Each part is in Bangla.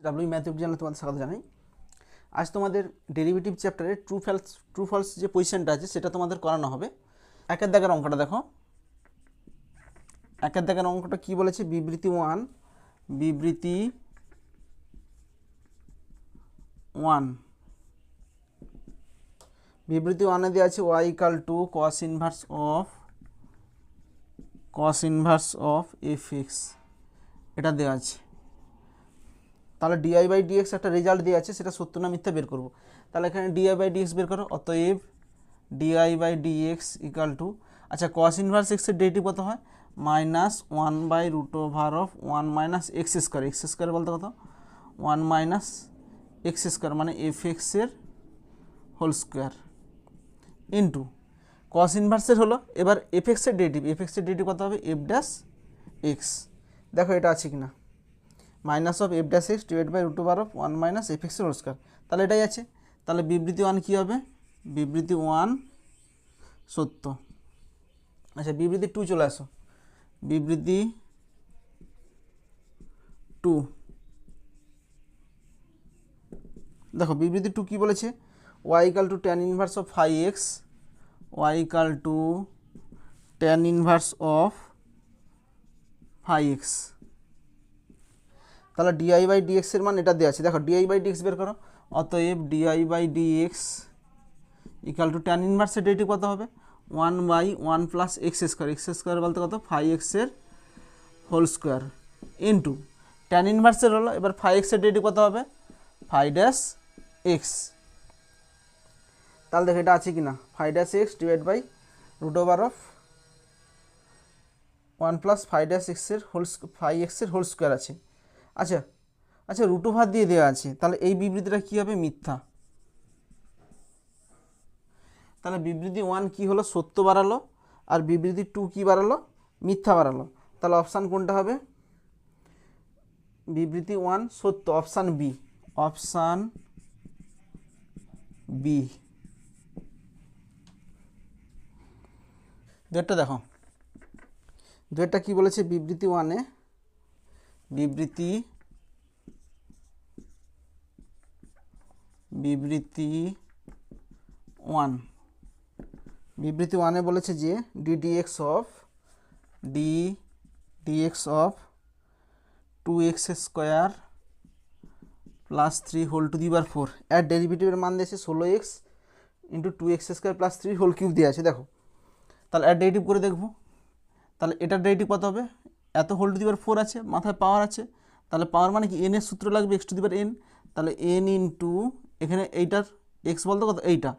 ডাব্লিউ ম্যাথ চ্যানেলে তোমাদের স্বাগত জানাই। আজ তোমাদের ডেরিভেটিভ চ্যাপ্টারে ট্রু ফলস যে পজিশনটা আছে সেটা তোমাদের করানো হবে। একের দাগের অঙ্কটা দেখো। একের দাগের অঙ্কটা কি বলেছে? বিবৃতি ওয়ানে দেওয়া আছে y equal to cos inverse of fx, এটা দেওয়া আছে। তাহলে ডিআই বাই ডিএক্স একটা রেজাল্ট দেওয়া আছে, সেটা সত্য না মিথ্যা বের করব। তাহলে এখানে ডিআই বাই ডিএক্স বের করো। অতএব DI by dx equal to, আচ্ছা কস ইনভার্স এক্সের ডেরিভেটিভ কত হয়? মাইনাস 1/√1 মাইনাস এক্স স্কোয়ার বলতে কত? 1 মাইনাস এক্স স্কোয়ার মানে এফ এক্সের হোল স্কোয়ার ইন্টু কস ইনভার্সের হলো এবার এফ এক্সের ডেরিভেটিভ কত হবে? F dash x. দেখো এটা আছে কি না, minus of f dash x divide by √1 minus f এক্সের হোল স্কোয়ার। তাহলে এটাই আছে। তাহলে বিবৃতি 1 কী হবে? বিবৃতি 1 সত্য। আচ্ছা বিবৃতি 2 চলে আসো। বিবৃতি 2 দেখো, বিবৃতি 2 কী বলেছে? y equal to tan inverse of phi x, y equal to tan inverse of phi x. তাহলে ডিআই বাই ডিএক্সের মান এটা দেওয়া আছে। দেখো ডিআই বাই ডিএক্স বের করো। অতএব DI by dx equal to tan ইনভার্সের ডেরিভেটিভ কত হবে? 1/1 প্লাস এক্স স্কোয়ার বলতে কত? ফাই এক্সের হোল স্কোয়ার ইন্টু ট্যান ইনভার্সের হলো এবার ফাই এক্সের ডেরিভেটিভ কত হবে? Phi dash x. তাহলে দেখো এটা আছে কি না, phi dash x divide by √1 plus phi dash এক্সের ফাই এক্সের হোল স্কোয়ার আছে। আচ্ছা √ওভার দিয়ে দেওয়া আছে, তাহলে এই বিবৃতিটা কী হবে? মিথ্যা। তাহলে বিবৃতি 1 কী হলো? সত্য বাড়ালো, আর বিবৃতি 2 কী বাড়ালো? মিথ্যা বাড়ালো। তাহলে অপশান কোনটা হবে? বিবৃতি 1 সত্য, অপশান বি। দুয়েরটা দেখো, দুয়েরটা কী বলেছে? বিবৃতি 1-এ বিবৃতি 1-এ বলেছে যে DDX of 2x square plus 3 whole to the power 4 এর ডেরিভেটিভের মান দিয়েছে 16x into 2x square plus 3 whole cube দিয়ে আছে। দেখো তাহলে এর ডেরিভেটিভ করে দেখবো। তাহলে এটার ডেরিভেটিভ কত হবে? এত হোল টু দি পাওয়ার 4 আছে, মাথায় পাওয়ার আছে, তাহলে পাওয়ার মানে কি? এন এর সূত্র লাগবে X to the power N. তাহলে এন ইন্টু এখানে এইটার এক্স বলতে কত? এইটা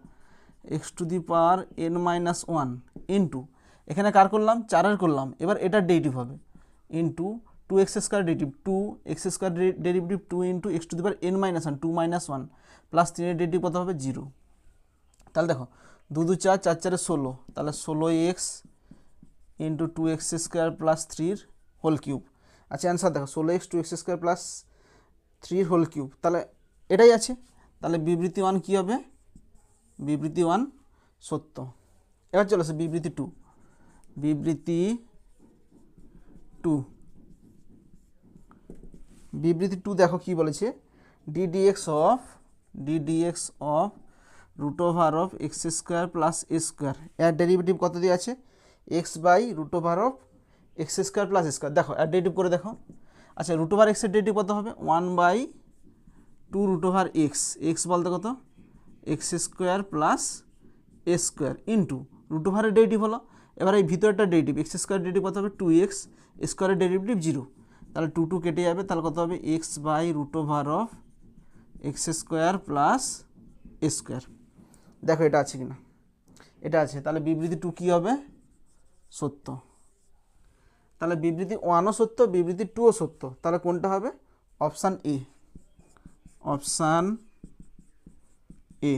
X to the power n-1 into এখানে কার করলাম? 4-এর করলাম। এবার এটার ডেরিভেটিভ হবে into 2x square derivative 2x square derivative 2 into X to the power n-1 2 - 1 plus 3-এর ডেরিভেটিভ কত হবে? 0। তাহলে দেখো 2 2 4 4 4 16, তাহলে 16x into 2x square plus 3 whole cube. আচ্ছা অ্যান্সার দেখো 16x 2x square plus 3 whole cube, তাহলে এটাই আছে। তাহলে বিবৃতি 1 কী হবে? বিবৃতি 1 সত্য। এবার চলে আসে বিবৃতি 2। বিবৃতি 2 দেখো কি বলেছে? D d x of √of x square plus a square এর ডেরিভেটিভ কত দিয়ে আছে? X by √of x square plus square. দেখো এর ডেরিভেটিভ করে দেখো। আচ্ছা √of এক্সের ডেরিভেটিভ কত হবে? 1/2 √x বলতে কত? X square plus a square into √এর ডেরিভেটিভ হলো এবার এই ভিতরটা ডেরিভেটিভ এক্স স্কোয়ার ডেরিভেটিভ কত হবে? 2x স্কোয়ারের ডেরিভেটিভ 0, তাহলে 2 কেটে যাবে, তাহলে কত হবে? X by √of x square plus a square. দেখো এটা আছে কি না? এটা আছে। তাহলে বিবৃতি 2 কী হবে? সত্য। তাহলে বিবৃতি 1ও সত্য, বিবৃতি 2ও সত্য। তাহলে কোনটা হবে? Option A.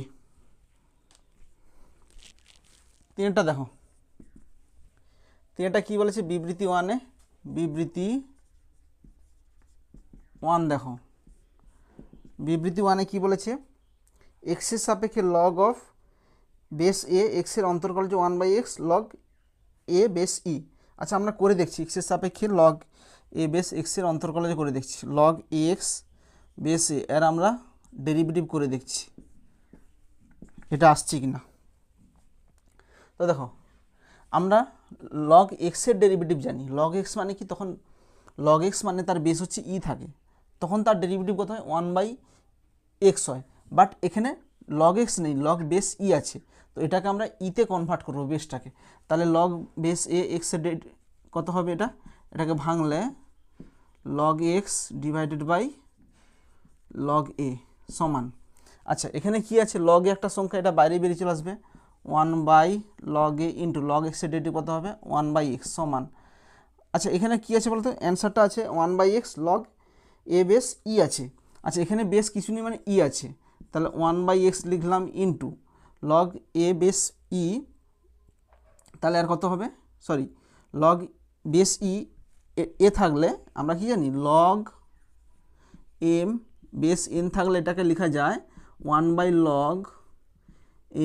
তিনটা দেখো, তিনটা কী বলেছে? বিবৃতি 1-এ বিবৃতি 1 দেখো, বিবৃতি 1-এ কী বলেছে? এক্সের সাপেক্ষে লগ অফ বেস এ, এক্সের অন্তর্কল যে 1/x লগ এ বেস ই। আচ্ছা আমরা করে দেখছি এক্সের সাপেক্ষে লগ এ বেস এক্সের অন্তর্কলে করে দেখছি। লগ এক্স বেস এ এর আমরা ডেরিভেটিভ করে দেখছি এটা আসছে কি না। তো দেখো আমরা লগ এক্সের ডেরিভেটিভ জানি, লগ এক্স মানে কি, তখন লগ এক্স মানে তার বেস হচ্ছে ই থাকে, তখন তার ডেরিভেটিভ কত হয় 1/x হয়। বাট এখানে লগ এক্স নেই, লগ বেস ই আছে, তো এটাকে আমরা ইতে কনভার্ট করবো বেসটাকে। তাহলে লগ বেস এ এক্সের কত হবে, এটাকে ভাঙলে log X divided by log A সমান, আচ্ছা এখানে কি আছে, লগ এ একটা সংখ্যা, এটা বাইরে বেরিয়ে চলে আসবে 1/log a ইন্টু লগ এক্সের ডেরিভেটিভ কত হবে 1/x সমান, আচ্ছা এখানে কি আছে বলতো, অ্যান্সারটা আছে 1/x লগ এ বেস ই আছে, আচ্ছা এখানে বেস কিছু নেই মানে ই আছে, তাহলে 1/x লিখলাম ইন্টু লগ এ বেস ই, তাহলে আর কত হবে, সরি লগ বেস ই এ থাকলে আমরা কি জানি লগ এম বেস এন থাকলে এটাকে লেখা যায় 1/log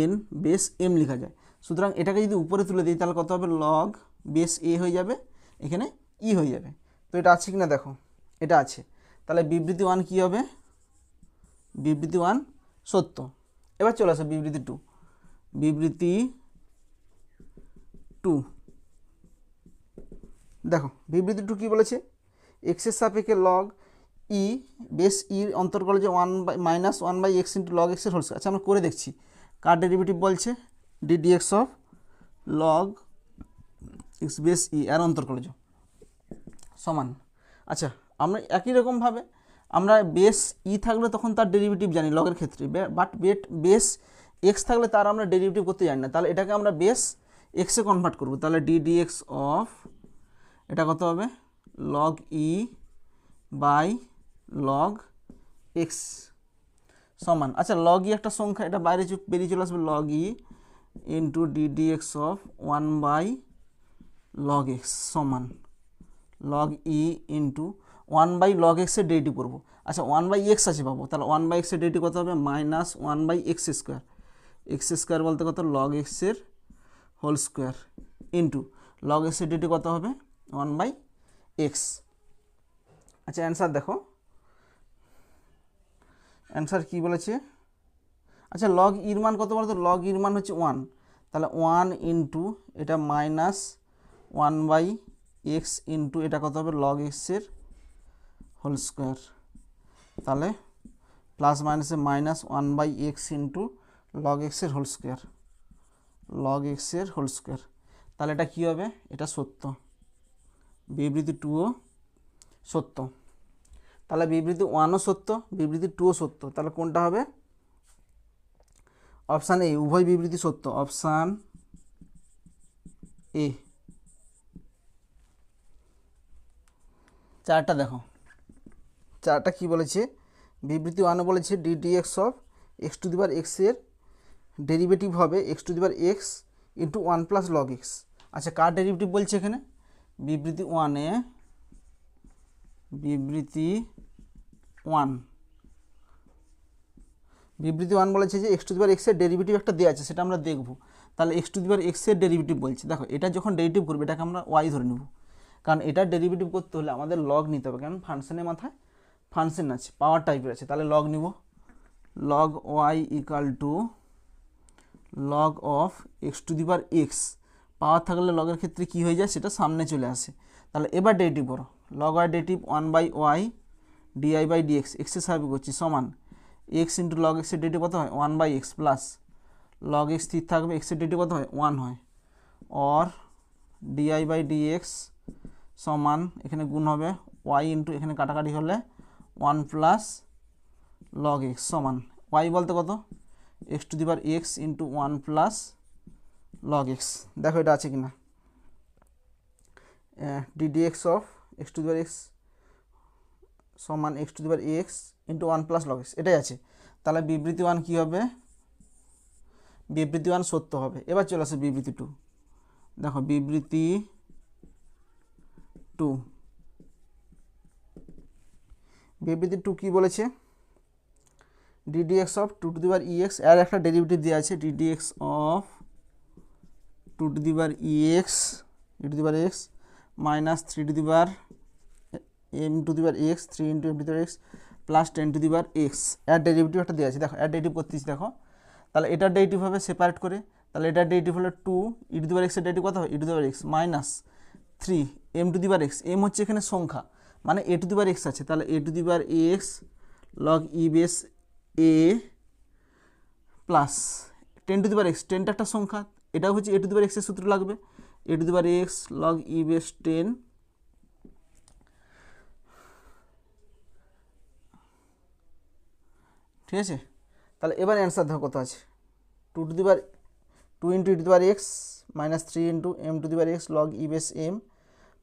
এন বেস এম লেখা যায়। সুতরাং এটাকে যদি উপরে তুলে দিই তাহলে কত হবে, লগ বেস এ হয়ে যাবে, এখানে ই হয়ে যাবে। তো এটা আছে কি না দেখো, এটা আছে, তাহলে বিবৃতি 1 কী হবে, বিবৃতি 1 সত্য। এবার চলে আসে বিবৃতি 2, বিবৃতি 2 দেখো বিবৃতি 2 কী বলেছে, এক্সের সাপেক্ষে লগ ই বেস ইর অন্তর্গত যে -1/x ইন্টু লগ এক্সের হোল স্কয়ার। আচ্ছা আমরা করে দেখছি, কার ডেরিভেটিভ বলছে, ddx of log X base E এর অন্তর্কলজ সমান, আচ্ছা আমরা একই রকমভাবে আমরা বেস ই থাকলে তখন তার ডেরিভেটিভ জানি লগের ক্ষেত্রে, বাট বেস এক্স থাকলে তার আমরা ডেরিভেটিভ করতে জানি না, তাহলে এটাকে আমরা বেস এক্সে কনভার্ট করব, তাহলে ddx অফ এটা কত হবে log e by log x সমান, আচ্ছা লগ ই একটা সংখ্যা, এটা বাইরে বেরিয়ে চলে আসবে log E into ddx of 1/log x সমান লগ ই ইন্টু 1/log x এর ডেরিভেটিভ করবো, আচ্ছা 1/x আছে পাবো, তাহলে 1/x এর ডেরিভেটিভ কত হবে -1/x স্কোয়ার, এক্স স্কোয়ার বলতে কত লগ এক্স এর whole square into log x এর ডেরিভেটিভ কত হবে 1/x। আচ্ছা অ্যান্সার দেখো, অ্যান্সার কী বলেছে, আচ্ছা লগ ইর মান কত বলতো, লগ ইর মান হচ্ছে 1, তাহলে 1 ইন্টু এটা -1/x ইন্টু এটা কত হবে লগ এক্সের হোল স্কোয়ার, তাহলে প্লাস মাইনাসে -1/x ইন্টু লগ এক্সের হোল স্কোয়ার, লগ এক্সের হোল স্কোয়ার, তাহলে এটা কী হবে, এটা সত্য, বিবৃতি 2ও সত্য, তাহলে বিবৃতি 1ও সত্য, বিবৃতি 2ও সত্য, তাহলে কোনটা হবে, অপশান এ, উভয় বিবৃতি সত্য, অপশান এ। চারটা দেখো, চারটা কি বলেছে, বিবৃতি 1 বলেছে ddx অফ x⁴x এর ডেরিভেটিভ হবে x⁴x ইন্টু 1+log x, আচ্ছা কার ডেরিভেটিভ বলছে এখানে, বিবৃতি 1-এ, বিবৃতি 1 বলেছে যে x⁴x এর ডেরিভেটিভ একটা দেওয়া আছে, সেটা আমরা দেখব, তাহলে x⁴x এর ডেরিভেটিভ বলছে, দেখো এটা যখন ডেরিভেটিভ করবে এটাকে আমরা y ধরে নেব, কারণ এটার ডেরিভেটিভ করতে হলে আমাদের লগ নিতে হবে, কারণ ফাংশনের মাথায় ফাংশন আছে, পাওয়ার টাইপের আছে, তাহলে লগ নিব, log y equal two log of x⁴x, পাওয়ার থাকলে লগের ক্ষেত্রে কি হয়ে যায় সেটা সামনে চলে আসে, তাহলে এবার ডেরিভেটিভ করো, log y derivative 1/y di/dx, এক্সের সাহায্যে করছি সমান x ইন্টু লগ এক্সের ডেরিভেটিভ কত হয় 1/x প্লাস লগ এক্স স্থির থাকবে, এক্সের ডেরিভেটিভ কত হয় 1 হয়, অর di/dx সমান এখানে গুণ হবে y ইন্টু এখানে কাটাকাটি হলে 1+log x সমান y বলতে কত x⁴x ইন্টু 1+log x, দেখো এটা আছে কিনা, ddx অফ x⁴x সমান x⁴x ইন্টু 1+log x, এটাই আছে, তাহলে বিবৃতি 1 কী হবে, বিবৃতি 1 সত্য হবে। এবার চলে আসে বিবৃতি 2, দেখো বিবৃতি 2, বিবৃতি 2 কী বলেছে, ddx অফ 2^ex এর একটা ডেরিভেটিভ দেওয়া আছে, ddx of 2^ex minus 3m^x 3 into m^x plus 10⁻x এর ডেরিভেটিভ একটা দেওয়া আছে, দেখো এর ডেরিভেটিভ করতেছি, দেখো তাহলে এটার ডেরিভেটিভ হবে সেপারেট করে, তাহলে এটার ডেরিভেটিভ হলো 2 e⁻x এর ডেরিভেটিভ কত হবে e⁻x মাইনাস 3 m⁻x, m হচ্ছে এখানে সংখ্যা মানে a⁻x আছে, তাহলে a⁻x log e base a plus 10⁻x, 10টা একটা সংখ্যা, এটাও হচ্ছে a⁻x এর সূত্র লাগবে, a⁻x log e বেস 10 ঠিক আছে। তাহলে এবার অ্যান্সার দেখো কত আছে, 2 into e⁻x minus 3 into m⁻x log e base m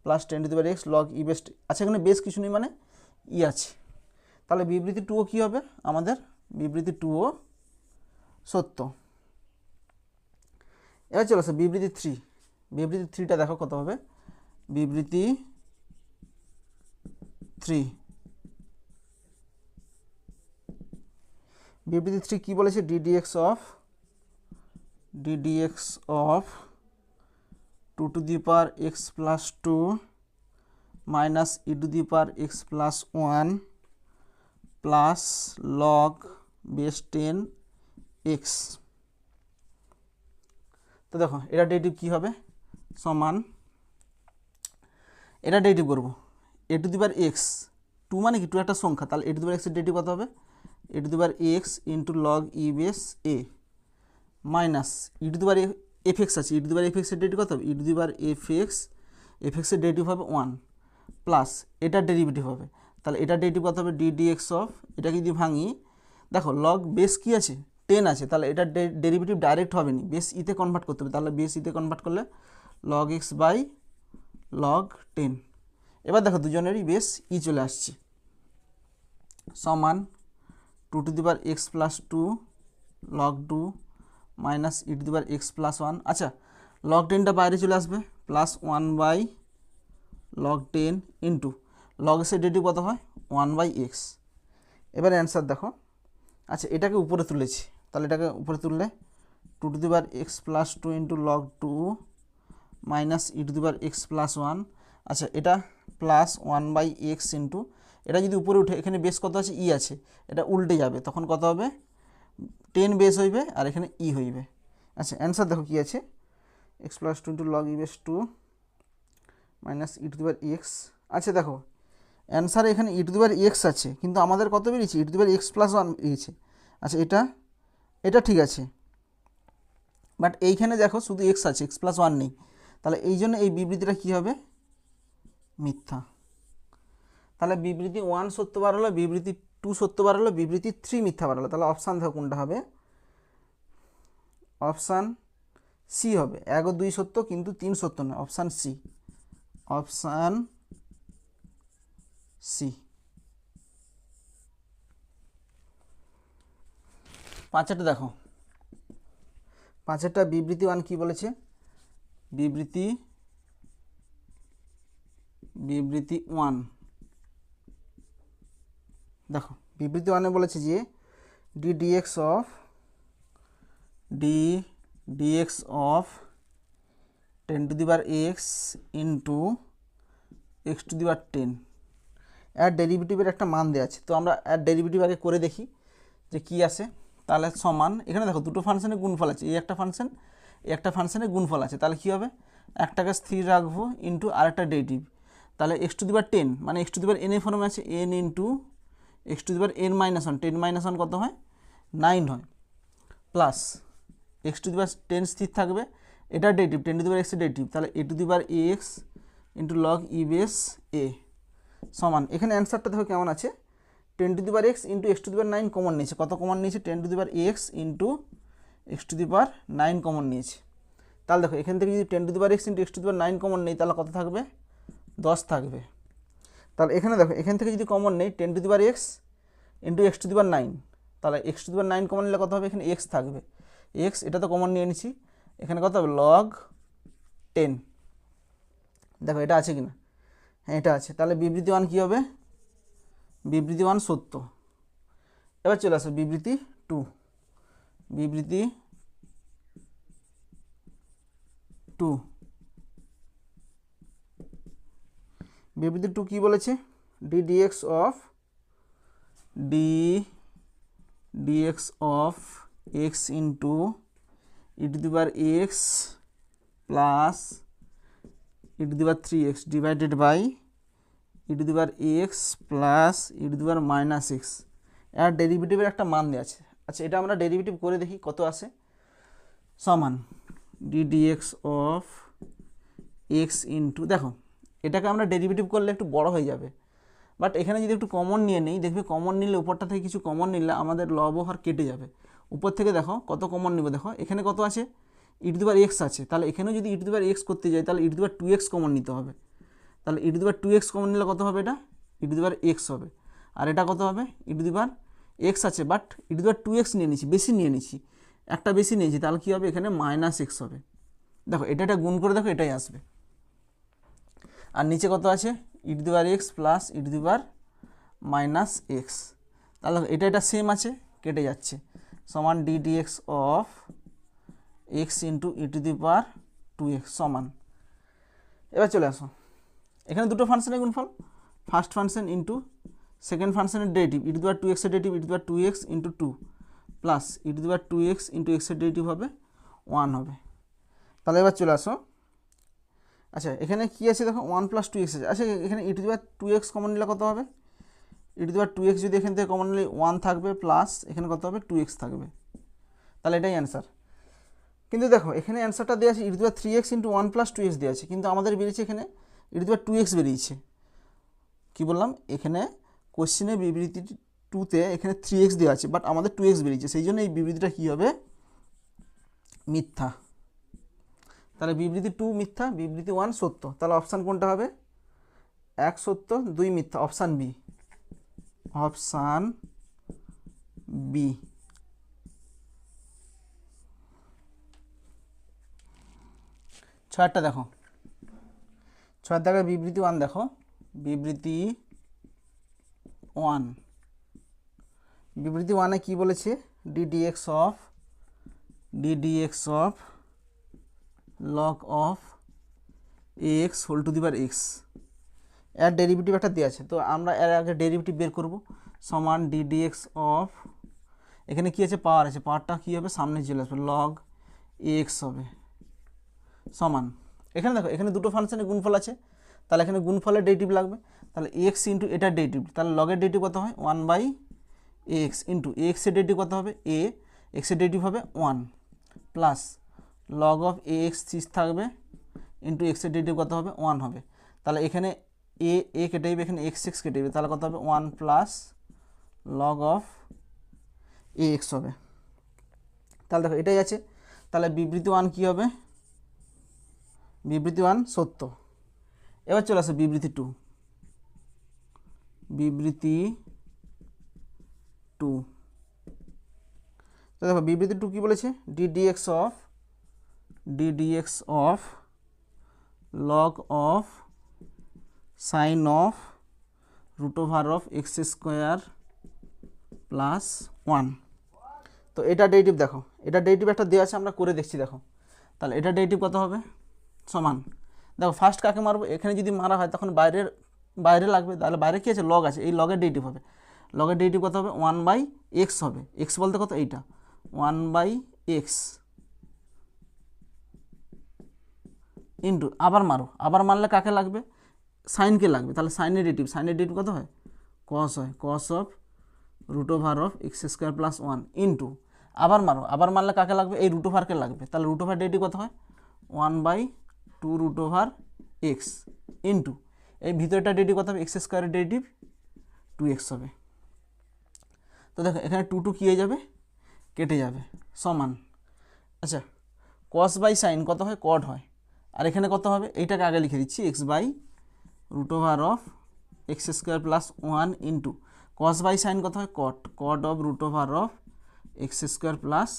plus 10⁻x log e base, আচ্ছা এখানে বেস কিছু নেই মানে ই আছে, তাহলে বিবৃতি 2ও কী হবে আমাদের, বিবৃতি 2ও সত্য। এবার চলে আসো বিবৃতি 3, বিবৃতি 3টা দেখো কত হবে, বিবৃতি 3, বিবৃতি 3 কী বলেছে, ddx of 2 x plus 2 minus e⁻x plus 1 plus log base 10x। তো দেখো এটা ডেরিভেটিভ কী হবে, সমান এটা ডেরিভেটিভ করবো a⁻x, 2 মানে কি 2 একটা সংখ্যা, তাহলে a⁻x এর ডেরিভেটিভ কত হবে a⁻x into log E base a minus e⁻fx আছে, e⁻fx এর ডেরিভেটিভ কত হবে e⁻fx, fx এর ডেরিভেটিভ হবে 1 প্লাস এটার ডেরিভেটিভ হবে, তাহলে এটার ডেরিভেটিভ কত হবে ddx অফ, এটাকে যদি ভাঙি দেখো লগ বেস কি আছে 10 আছে, তাহলে এটার ডেরিভেটিভ ডাইরেক্ট হবে না, বেস ইতে কনভার্ট করতে হবে, তাহলে বেস ইতে কনভার্ট করলে log x বাই log 10। এবার দেখো দুজনেরই বেস ই চলে আসছে, সমান 2x plus 2 log 2 minus e⁻x plus 1, আচ্ছা log 10টা বাইরে চলে আসবে plus 1 by log 10 into log x এর ডেরিভেটিভ কত হয় 1/x। এবার অ্যান্সার দেখো, আচ্ছা এটাকে উপরে তুলেছি, তাহলে এটাকে উপরে তুললে 2x plus 2 into log 2 minus e⁻x plus 1, আচ্ছা এটা প্লাস 1/x ইন্টু, এটা যদি উপরে উঠে এখানে বেস কত আছে ই আছে, এটা উল্টে যাবে তখন কত হবে 10 বেস হইবে আর এখানে ই হইবে। আচ্ছা অ্যান্সার দেখো কী আছে, x প্লাস 2 ইন্টু লগ ই বেস 2 মাইনাস e⁻x, আচ্ছা দেখো অ্যান্সার এখানে e⁻x আছে কিন্তু আমাদের কত বেরিয়েছে e⁻x প্লাস 1 বেরিয়েছে, আচ্ছা এটা ঠিক আছে, বাট এইখানে দেখো শুধু x আছে, x প্লাস 1 নেই, তাহলে এই জন্য এই বিবৃতিটা কী হবে মিথ্যা। তাহলে বিবৃতি 1 সত্যবার হলো, বিবৃতি 2 সত্যবার হলো, বিবৃতি 3 মিথ্যাবার হলো, তাহলে অপশান দেখো কোনটা হবে, অপশান সি হবে, 1 ও 2 সত্য কিন্তু 3 সত্য নয়, অপশান সি, অপশান সি। 5টা দেখো, 5টা বিবৃতি 1 কি বলেছে, বিবৃতি 1 দেখো বিবৃতি 1 বলেছে যে ddx of 10⁻x into x⁻10 এর ডেরিভেটিভের একটা মান দেওয়া আছে, তো আমরা এর ডেরিভেটিভ আগে করে দেখি যে কি আসে, তাহলে সমান এখানে দেখো দুটো ফাংশনের গুণফল আছে, এই একটা ফাংশন এই একটা ফাংশনের গুণফল আছে, তাহলে কী হবে একটাকে স্থির রাখবো ইন্টু আরেকটা ডেরিভেটিভ, তাহলে x⁻10 মানে x⁻n এর ফর্মে আছে n into x⁻n minus 1, 10 minus 1 কত হয় 9 হয়, প্লাস x⁻10 স্থির থাকবে, এটার ডেরিভেটিভ 10⁻x এর ডেরিভেটিভ, তাহলে a⁻x into log E base a সমান, এখানে অ্যান্সারটা দেখো কেমন আছে 10⁻x ইন্টু x⁻9 কমন নিয়েছে, কত কমন নিয়েছে 10⁻x ইন্টু x⁻9 কমন নিয়েছে, তাহলে দেখো এখান থেকে যদি 10⁻x ইন্টু x⁻9 কমন নেই তাহলে কত থাকবে 10 থাকবে, তাহলে এখানে দেখো এখান থেকে যদি কমন নেই 10⁻x ইন্টু x⁻9, তাহলে x⁻9 কমন নিলে কত হবে এখানে x থাকবে, x এটা তো কমন নিয়ে নিচ্ছি, এখানে কত হবে log 10, দেখো এটা আছে কিনা, হ্যাঁ এটা আছে, তাহলে বিবৃতি 1 কী হবে, বিবৃতি 1 সত্য। এবার চলে আসো বিবৃতি 2, বিবৃতি 2, বিবৃতি 2 কী বলেছে ddx of d dx of x into E to the power x plus E to the power 3x divided by e to the power x plus E to the power minus x. এর ডেরিভেটিভের একটা মান দেওয়া আছে। আচ্ছা, এটা আমরা ডেরিভেটিভ করে দেখি কত আসে। সমান D dx of x into, দেখো এটাকে আমরা ডেরিভেটিভ করলে একটু বড় হয়ে যাবে, বাট এখানে যদি একটু কমন নিয়ে নেই, দেখবে কমন নিলে উপরটা থেকে কিছু কমন নিলে আমাদের লব হার কেটে যাবে। উপর থেকে দেখো কত কমন নেবে, দেখো এখানে কত আছে, ই টু দি পাওয়ার এক্স আছে, তাহলে এখানেও যদি e to the power x করতে যাই তাহলে ই to the power 2x common নিতে হবে। তাহলে ই to the power 2x common নিলে কত হবে, এটা ই টু দি পাওয়ার এক্স হবে। আর এটা কত হবে, e to the power x আছে, but E to the power 2x নিয়ে নিচ্ছি, বেশি নিয়ে নিচ্ছি, একটা বেশি নিয়েছি, তাহলে কী হবে, এখানে মাইনাস এক্স হবে। দেখো এটা গুণ করে দেখো, এটাই আসবে। আর নিচে কত আছে, ই to the power x plus E to the power minus X. তাহলে এটা সেম আছে, কেটে যাচ্ছে। সমান D dx of x into E to the power 2x সমান। এবার চলে আসো, এখানে দুটো ফাংশনের গুণফল, ফার্স্ট ফাংশন ইন্টু সেকেন্ড ফাংশনের derivative, E to the power 2x এর derivative E to the power 2x into 2 plus E to the power 2x into এক্সের ডেরিভেটিভ হবে 1 হবে। তাহলে এবার চলে আসো, আচ্ছা এখানে কী আছে দেখো, 1 প্লাস 2x আছে। আচ্ছা এখানে ই to the power 2x common নিলে কত হবে, e to the power 2x যদি এখান থেকে কমন নিলে 1 থাকবে, প্লাস এখানে কত হবে 2x থাকবে। তাহলে এটাই অ্যান্সার। কিন্তু দেখো এখানে অ্যান্সারটা দেওয়া আছে ই to the power 3x into 1 plus 2x দেওয়া আছে, কিন্তু আমাদের বেরিয়েছে এখানে ই টু দি পাওয়ার 2x বেরিয়েছে। কী বললাম, এখানে কোশ্চেনে বিবৃতি 2তে এখানে 3x দেওয়া আছে, বাট আমাদের 2x বেরিয়েছে, সেই জন্য এই বিবৃতিটা কী হবে, মিথ্যা। তাহলে বিবৃতি 2 মিথ্যা, বিবৃতি 1 সত্য। তাহলে অপশান কোনটা হবে, 1 সত্য 2 মিথ্যা, অপশান বি, অপশান বি। ছয়টা দেখো, ছয়ের দাগে বিবৃতি 1 দেখো, বিবৃতি 1, বিবৃতি 1-এ কী বলেছে, d dx of log of x whole to the power x. এর ডেরিভেটিভ একটা দেওয়া আছে, তো আমরা এর আগে ডেরিভেটিভ বের করব। সমান ডি ডিএক্স অফ, এখানে কী আছে, পাওয়ার আছে, পাওয়ারটা কী হবে, সামনে চলে আসবে, লগ এক্স হবে। সমান, এখানে দেখো এখানে দুটো ফাংশনের গুণফল আছে, তাহলে এখানে গুণফলের ডেরিভেটিভ লাগবে। তাহলে এক্স ইন্টু এটার ডেরিভেটিভ, তাহলে লগের ডেরিভেটিভ কত হয়, 1/x ইন্টু এক্সের ডেরিভেটিভ কত হবে, এক্সের ডেরিভেটিভ হবে 1 প্লাস লগ অফ এক্স 6 থাকবে ইন্টু এক্সের ডেরিভেটিভ কত হবে, 1 হবে। তাহলে এখানে এ কেটে যাবে, এখানে x কেটে যাবে, তাহলে কত হবে, 1 প্লাস লগ অফ এক্স হবে। তাহলে দেখো এটাই আছে, তাহলে বিবৃতি 1 কী হবে, বিবৃতি 1 সত্য। এবার চলে আসে বিবৃতি 2, বিবৃতি 2। তো দেখো বিবৃতি 2 কী বলেছে, d dx of log of sine of root over of x square plus 1। তো এটা ডেরিভেটিভ দেখো, এটা ডেরিভেটিভ একটা দেওয়া আছে, আমরা করে দেখছি দেখো। তাহলে এটা ডেরিভেটিভ কত হবে, সমান, দেখো ফার্স্ট কাকে মারবো, এখানে যদি মারা হয় তখন বাইরে লাগবে, তাহলে বাইরে কী আছে, লগ আছে, এই লগের ডেরিভেটিভ হবে, লগের ডেরিভেটিভ কত হবে, 1/x হবে, এক্স বলতে কত, এইটা 1/x ইন্টু আবার মারো, আবার মারলে কাকে লাগবে, সাইনকে লাগবে, তাহলে সাইনের ডেরিভেটিভ কত হয়, কস হয়, cos of root over of x square plus 1 into আবার মারো, আবার মারলে কাকে লাগবে, এই রুট ওভারকে লাগবে, তাহলে রুট ওভার ডেরিভেটিভ কত হয়, 1/2 রুট ওভার এক্স ইন্টু এই ভিতরটা ডেরিভেটিভ কত হবে, এক্স স্কোয়ারের ডেরিভেটিভ 2x হবে। তো দেখো এখানে 2 কী হয়ে যাবে, কেটে যাবে, সমান। আচ্ছা কস বাই সাইন কত হয়, কট হয়, আর এখানে কত হবে, এইটাকে আগে লিখে দিচ্ছি, X by root over of x square plus 1 into cos by sine কত হয়, cot of root over of x square plus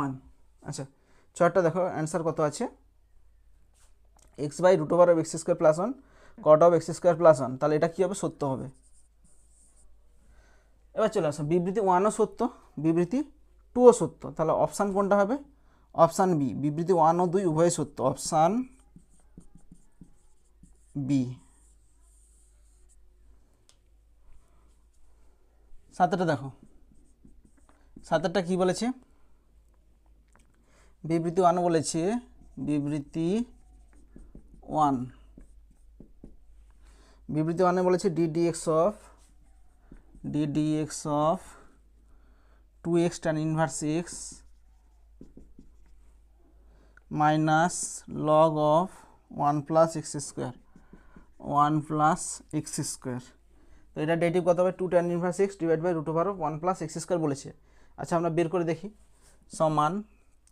1। আচ্ছা চারটা দেখো অ্যান্সার কত আছে, x by root over of x square plus 1 cot of x square plus 1, তাহলে এটা কী হবে, সত্য হবে। এবার চলে আসো, বিবৃতি 1ও সত্য, বিবৃতি 2ও সত্য, তাহলে অপশান কোনটা হবে, অপশান বি, বিবৃতি 1 ও 2 উভয় সত্য, অপশান বি। সাতেরটা দেখো, সাতেরটা কি বলেছে, বিবৃতি ওয়ান বলেছে, বিবৃতি ওয়ান, বিবৃতি ওয়ানে বলেছে ddx of 2x tan inverse x minus log of 1 plus x square, 1 plus x square. তো এটা ডেরিভেটিভ কত হবে, 2 tan inverse x divide by root over of 1 plus x square বলেছে। আচ্ছা আমরা বের করে দেখি, সমান,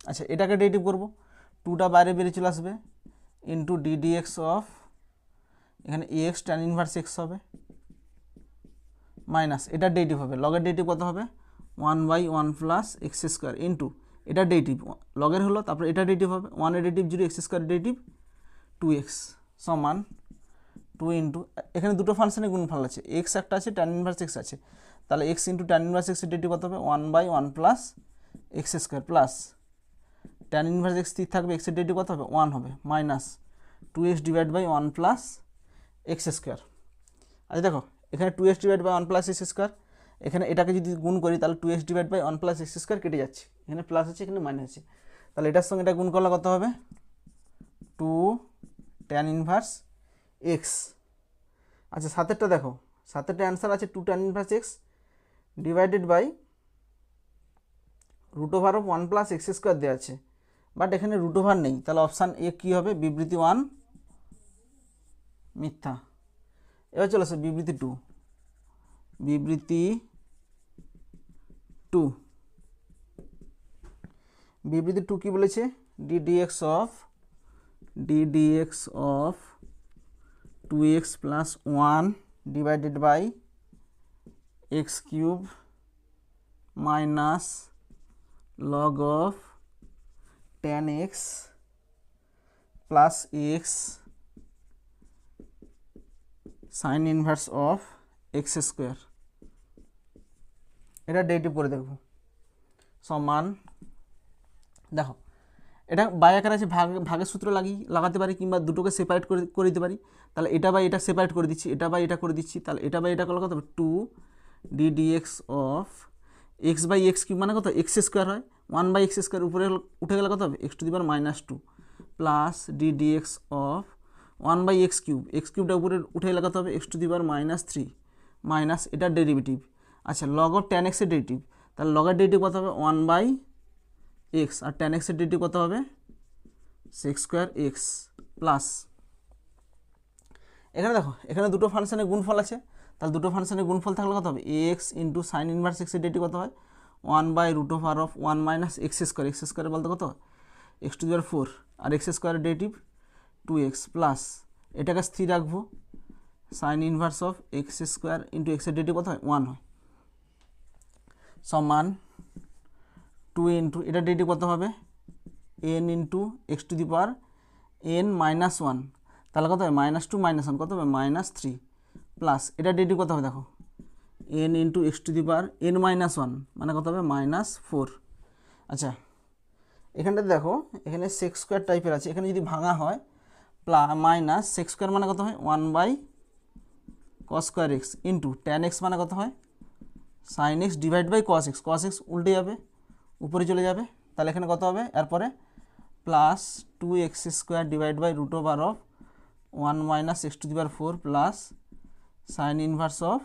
আচ্ছা এটাকে ডেরিভেটিভ করব, 2টা বাইরে বেরিয়ে চলে আসবে, ইন্টু ddx অফ, এখানে x tan ইনভার্স x হবে, মাইনাস এটা ডেরিভেটিভ হবে, লগের ডেরিভেটিভ কত হবে 1/1 প্লাস এক্স স্কোয়ার, ইন্টু এটা ডেরিভেটিভ লগের হলো, তারপরে এটা ডেরিভেটিভ হবে 1 এর derivative 0, x square derivative 2x, সমান 2 ইন্টু, এখানে দুটো ফাংশনে গুণফল আছে, এক্স একটা আছে, tan ইনভার্স x আছে, তাহলে x into tan inverse x এর ডেরিভেটিভ কত হবে 1/1 plus x square, plus tan inverse x স্থির থাকবে, x এর ডেরিভেটিভ কত হবে 1 হবে, minus 2x divide by 1 plus x square. আচ্ছা দেখো এখানে 2x divide by 1 plus x square, এখানে এটাকে যদি গুণ করি তাহলে 2x divide by 1 plus x square কেটে যাচ্ছে, এখানে প্লাস আছে এখানে মাইনাস আছে, তাহলে এটার সঙ্গে এটা গুণ করলে কত হবে 2 tan ইনভার্স x। আচ্ছা সাতেরটা দেখো, সাতেরটা অ্যান্সার আছে 2 tan inverse x divided by root over of 1 plus x square দেওয়া আছে, বাট এখানে রুট ওভার নেই, তাহলে অপশান এ কী হবে, বিবৃতি 1 মিথ্যা। এবার চলে আসে বিবৃতি 2, বিবৃতি 2, বিবৃতি 2 কি বলেছে, ddx of 2x plus 1 divided by x cube minus log of tan x plus x sine inverse of x square, এটা ডেরিভেটিভ করে দেখব, সমান, দেখো এটা বাই আকার আছে, ভাগের সূত্র লাগাতে পারি, কিংবা দুটোকে সেপারেট করে দিতে পারি, তাহলে এটা বাই এটা সেপারেট করে দিচ্ছি, এটা বাই এটা করে দিচ্ছি, তাহলে এটা বাই এটা করলে কত হবে 2 ddx of x by x cube মানে কত এক্স স্কোয়ার হয়, 1 বাই এক্স স্কোয়ার উপরে উঠে গেলে কত হবে x to the power -2 plus ddx of 1 by X কিউবটা উপরে উঠে গেলে কত হবে x to the power -3 minus এটার ডেরিভেটিভ, আচ্ছা লগ অফ tan x এর ডেরিভেটিভ, তাহলে লগের ডেরিভেটিভ কত হবে 1 বাই এক্স, আর tan x এর ডেরিভেটিভ কত হবে sec স্কোয়ার এক্স, প্লাস এখানে দেখো এখানে দুটো ফাংশনের গুণফল আছে, তাহলে দুটো ফাংশনের গুণফল থাকলে কত হবে x into sine inverse x এর ডেরিভেটিভ কত হয় 1 by root over of 1 minus x square বলতে কত হয় x টু দি পাওয়ার 4, আর এক্স স্কোয়ারের ডেরিভেটিভ 2x, প্লাস এটাকে স্থির রাখবো, sine inverse of x square into x এর ডেরিভেটিভ কত হয় 1 হয়, সমান 2 ইন্টু এটার ডেরিভেটিভ কত হবে n into X to the power n minus 1, তাহলে কত হবে -2 -1 কত হবে -3, প্লাস এটা ডেরিভেটিভ কত হবে দেখো n into X to the power n minus 1 মানে কত হবে -4। আচ্ছা এখানটাতে দেখো এখানে সেক স্কোয়ার টাইপের আছে, এখানে যদি ভাঙা হয় মাইনাস সেক স্কোয়ার মানে কত হয় 1 by cos square x into tan x মানে কত হয় sine x divide by cos x উল্টে যাবে উপরে চলে যাবে, তাহলে এখানে কত হবে এরপরে plus 2x square divide by root over of 1 minus x to the power 4 plus sine inverse of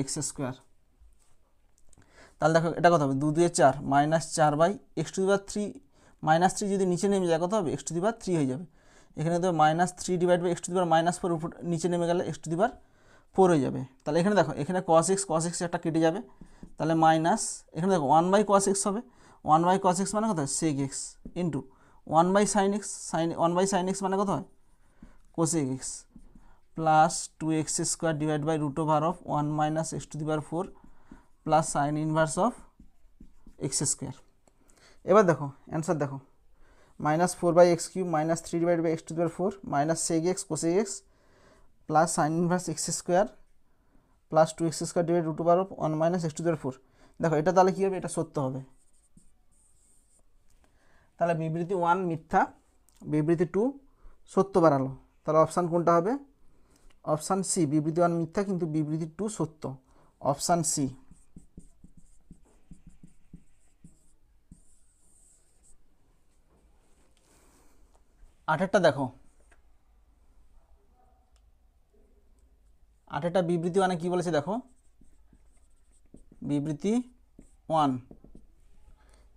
x square, তাহলে দেখো এটা কত হবে 2 2 4 -4 by x to the power 3, -3 যদি নিচে নেমে যায় কত হবে এক্স টু দি পাওয়ার 3 হয়ে যাবে, এখানে তো -3 divide by x to the power -4 উপর নিচে নেমে গেলে এক্স টু দি পাওয়ার 4 হয়ে যাবে, তাহলে এখানে দেখো এখানে cos x একটা কেটে যাবে, তাহলে মাইনাস এখানে দেখো 1 বাই cos x হবে, 1 বাই cos x মানে কত হয় sec x into 1 by sin x, 1 by sin x মানে কত হয় cosec x plus 2x square divide by root over of 1 minus x to the power 4 plus sine inverse of x square. এবার দেখো অ্যান্সার দেখো -4 by x cube -3 divide by x to the power 4 minus sec x cosec x plus sine inverse x square plus 2x square divide root over of 1 minus x to the power 4। দেখো এটা তাহলে কী হবে, এটা সত্য হবে, তাহলে বিবৃতি 1 মিথ্যা, বিবৃতি 2 সত্য বাড়ালো, তাহলে অপশান কোনটা হবে, অপশান সি, বিবৃতি 1 মিথ্যা কিন্তু বিবৃতি 2 সত্য, অপশান সি। 8টা দেখো, 8টা বিবৃতি মানে কি বলেছে দেখো, বিবৃতি 1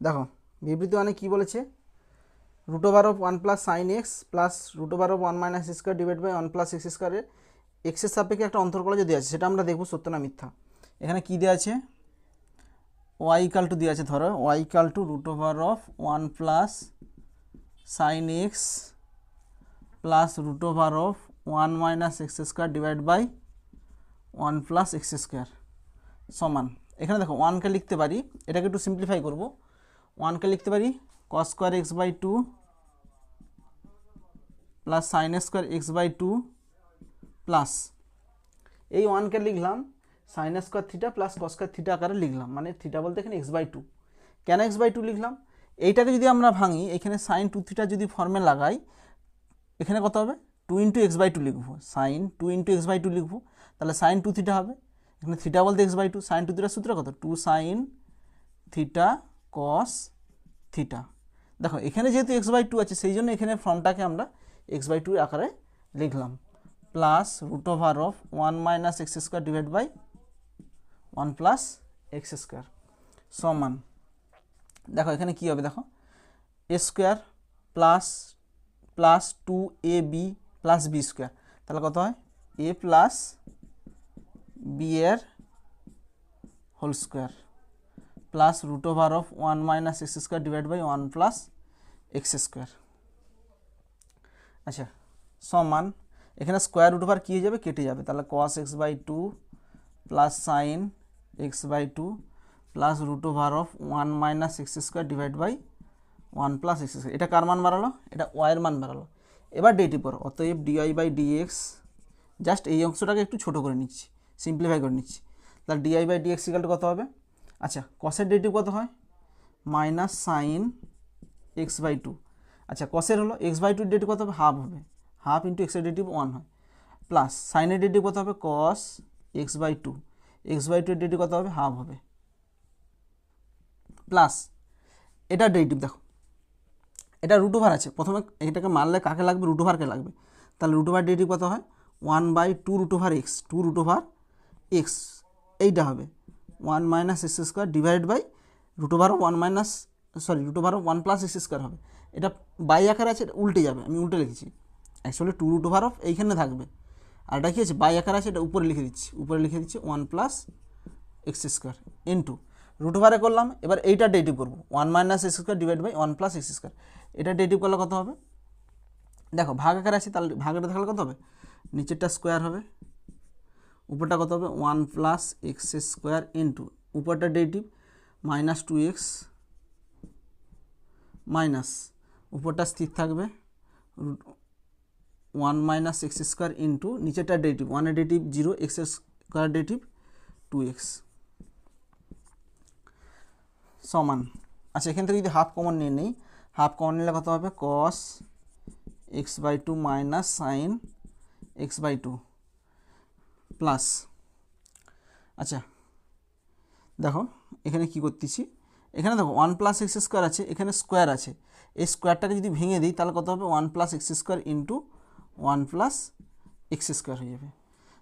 দেখো, বিবৃতি মানে কি বলেছে, √1 plus sine x plus √1 minus square divide by 1 plus x স্কোয়ারের এক্সের সাপেক্ষে একটা অন্তর্কলজ দেওয়া আছে, সেটা আমরা দেখব সত্য না মিথ্যা। এখানে কি দেওয়া আছে, ওয়াই ইকাল টু দেওয়া আছে, ধরো y equal to √1 plus sine x plus √1 minus x square divide by 1 plus x square সমান, এখানে দেখো 1কে লিখতে পারি, এটাকে একটু সিম্পলিফাই করব, 1কে লিখতে পারি cos square x by 2 plus sine square x by 2 plus এই 1কে লিখলাম sine square theta plus cos square theta আকারে লিখলাম, মানে থিটা বলতে এখানে এক্স বাই 2। কেন এক্স বাই 2 লিখলাম, এইটাকে যদি আমরা ভাঙি, এখানে সাইন 2 থিটা যদি ফর্মে লাগাই, এখানে কত হবে 2 ইন্টু এক্স বাই 2 লিখবো, সাইন 2 ইন্টু এক্স বাই 2 লিখবো, তাহলে সাইন 2 থিটা হবে, এখানে থিটা বলতে এক্স বাই 2, সাইন 2 থিটার সূত্র কত 2 সাইন থিটা কস থিটা। দেখো এখানে যেহেতু এক্স বাই 2 আছে, সেই জন্য এখানে ফর্মটাকে আমরা এক্স বাই 2 আকারে লিখলাম, plus √1 minus x square divide by 1 plus x square সমান, দেখো এখানে কি হবে, দেখো A square plus plus 2ab প্লাস বি স্কোয়ার, তাহলে কত হয় এ প্লাস বি এর whole square plus √1 minus x square divide by 1 plus x square. আচ্ছা সমান, এখানে স্কোয়ার √, কী হয়ে যাবে, কেটে যাবে, তাহলে cos X by 2 plus sine X by 2 plus √1 minus x square divide by 1 plus x square. এটা কার মান বাড়ালো, এটা ওয়াইয়ের মান বাড়ালো। এবার ডেরিভেটিভ করো, অতএব ডিওয়াই বাই ডিএক্স, জাস্ট এই অংশটাকে একটু ছোটো করে নিচ্ছি, সিম্পলিফাই করে নিচ্ছি, তাহলে d y by dx equal to কত হবে, আচ্ছা কসের ডেরিভেটিভ কত হয়, মাইনাস সাইন এক্স বাই 2, আচ্ছা কসের হলো এক্স বাই 2 ডেরিভেটিভ কত হবে, হাফ হবে, হাফ ইন্টু এক্সের ডেরিভেটিভ 1 হয়, প্লাস সাইনের ডেরিভেটিভ কত হবে, cos X by 2, x by 2 এর ডেরিভেটিভ কত হবে, হাফ হবে, প্লাস এটা ডেরিভেটিভ দেখো, এটা √, আছে, প্রথমে এটাকে মারলে কাকে লাগবে, √কে লাগবে, তাহলে √, ডেরিভেটিভ কত হয় 1 বাই 2 √x, 2 √x, এইটা হবে 1 minus x square divide by √1 minus √1 plus x square হবে, এটা বাই আকারে আছে, এটা উল্টে যাবে, আমি উল্টে লিখেছি, অ্যাকচুয়ালি 2 √, এইখানে থাকবে, আর এটা কী আছে বাই আকারে আছে, এটা উপরে লিখে দিচ্ছি, 1 প্লাস এক্স স্কোয়ার ইন্টু √, করলাম, এবার এইটা ডেরিভেটিভ করবো 1 minus x square divide by 1 plus x square, এটা ডেরিভেটিভ করলে কত হবে, দেখো ভাগ আকারে আছে, তাহলে ভাগটা থাকলে কত হবে, নিচেরটা স্কোয়ার হবে, উপরটা কত হবে 1 প্লাস এক্স স্কোয়ার ইন্টু উপরটা ডেরিভেটিভ মাইনাস 2x মাইনাস উপরটা স্থির থাকবে 1 মাইনাস এক্স স্কোয়ার ইন্টু নিচেরটা ডেরিভেটিভ 1 এর derivative 0, x square derivative 2x সমান, আচ্ছা এখান থেকে যদি হাফ কমন নিয়ে নিই, হাফ কমন নিলে কত হবে, cos X by 2 minus sine X by 2 plus, আচ্ছা দেখো এখানে কি করতেছি, এখানে দেখো 1 প্লাস এক্স স্কোয়ার আছে, এখানে স্কোয়ার আছে, এই স্কোয়ারটাকে যদি ভেঙে দিই তাহলে কত হবে 1 plus x square into 1 plus x square হয়ে যাবে,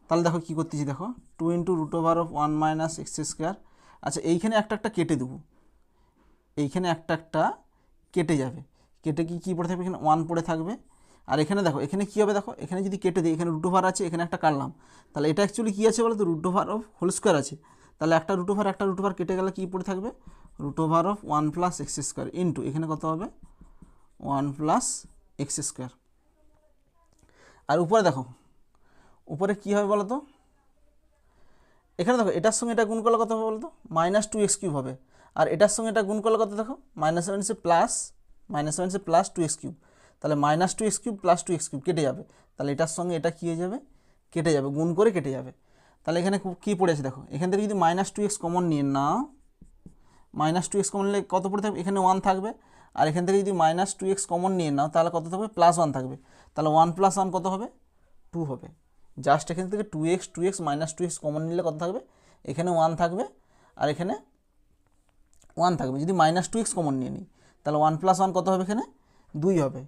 তাহলে দেখো কী করতেছি, দেখো 2 ইন্টু √1 মাইনাস এক্স স্কোয়ার, আচ্ছা এইখানে একটা একটা কেটে দেবো, এইখানে একটা একটা কেটে যাবে, কেটে কী পড়ে থাকবে, এখানে 1 পড়ে থাকবে, আর এখানে দেখো এখানে কী হবে, দেখো এখানে যদি কেটে দিই, এখানে √, আছে, এখানে একটা কাটলাম, তাহলে এটা অ্যাকচুয়ালি কী আছে বলো তো, √, হোল স্কোয়ার আছে, তাহলে একটা √, কেটে গেলে কী পড়ে থাকবে, √1 প্লাস এক্স স্কোয়ার ইন্টু এখানে কত হবে 1 প্লাস এক্স স্কোয়ার, আর উপরে দেখো উপরে কী হবে বলো তো, এখানে দেখো এটার সঙ্গে এটা গুণ করলে কত হবে বলো তো, -2x³ হবে, আর এটার সঙ্গে এটা গুণ করলে কত, দেখো -7 প্লাস 2x³, তাহলে -2x³ প্লাস 2x³ কেটে যাবে, তাহলে এটার সঙ্গে এটা কী হয়ে যাবে, কেটে যাবে, গুণ করে কেটে যাবে, তাহলে এখানে কী পড়েছে দেখো, এখান থেকে যদি -2x কমন নিয়ে নাও, -2x কমন নিলে কত পড়ে থাকবে, এখানে 1 থাকবে, আর এখান থেকে যদি -2x কমন নিয়ে নাও তাহলে কত থাকবে, +1 থাকবে, তাহলে 1 + 1 কত হবে, 2 হবে, জাস্ট এখান থেকে 2x -2x কমন নিলে কত থাকবে, এখানে 1 থাকবে, আর এখানে 1 থাকবে, যদি -2x কমন নিয়ে নিই তাহলে 1 + 1 কত হবে, এখানে 2 হবে,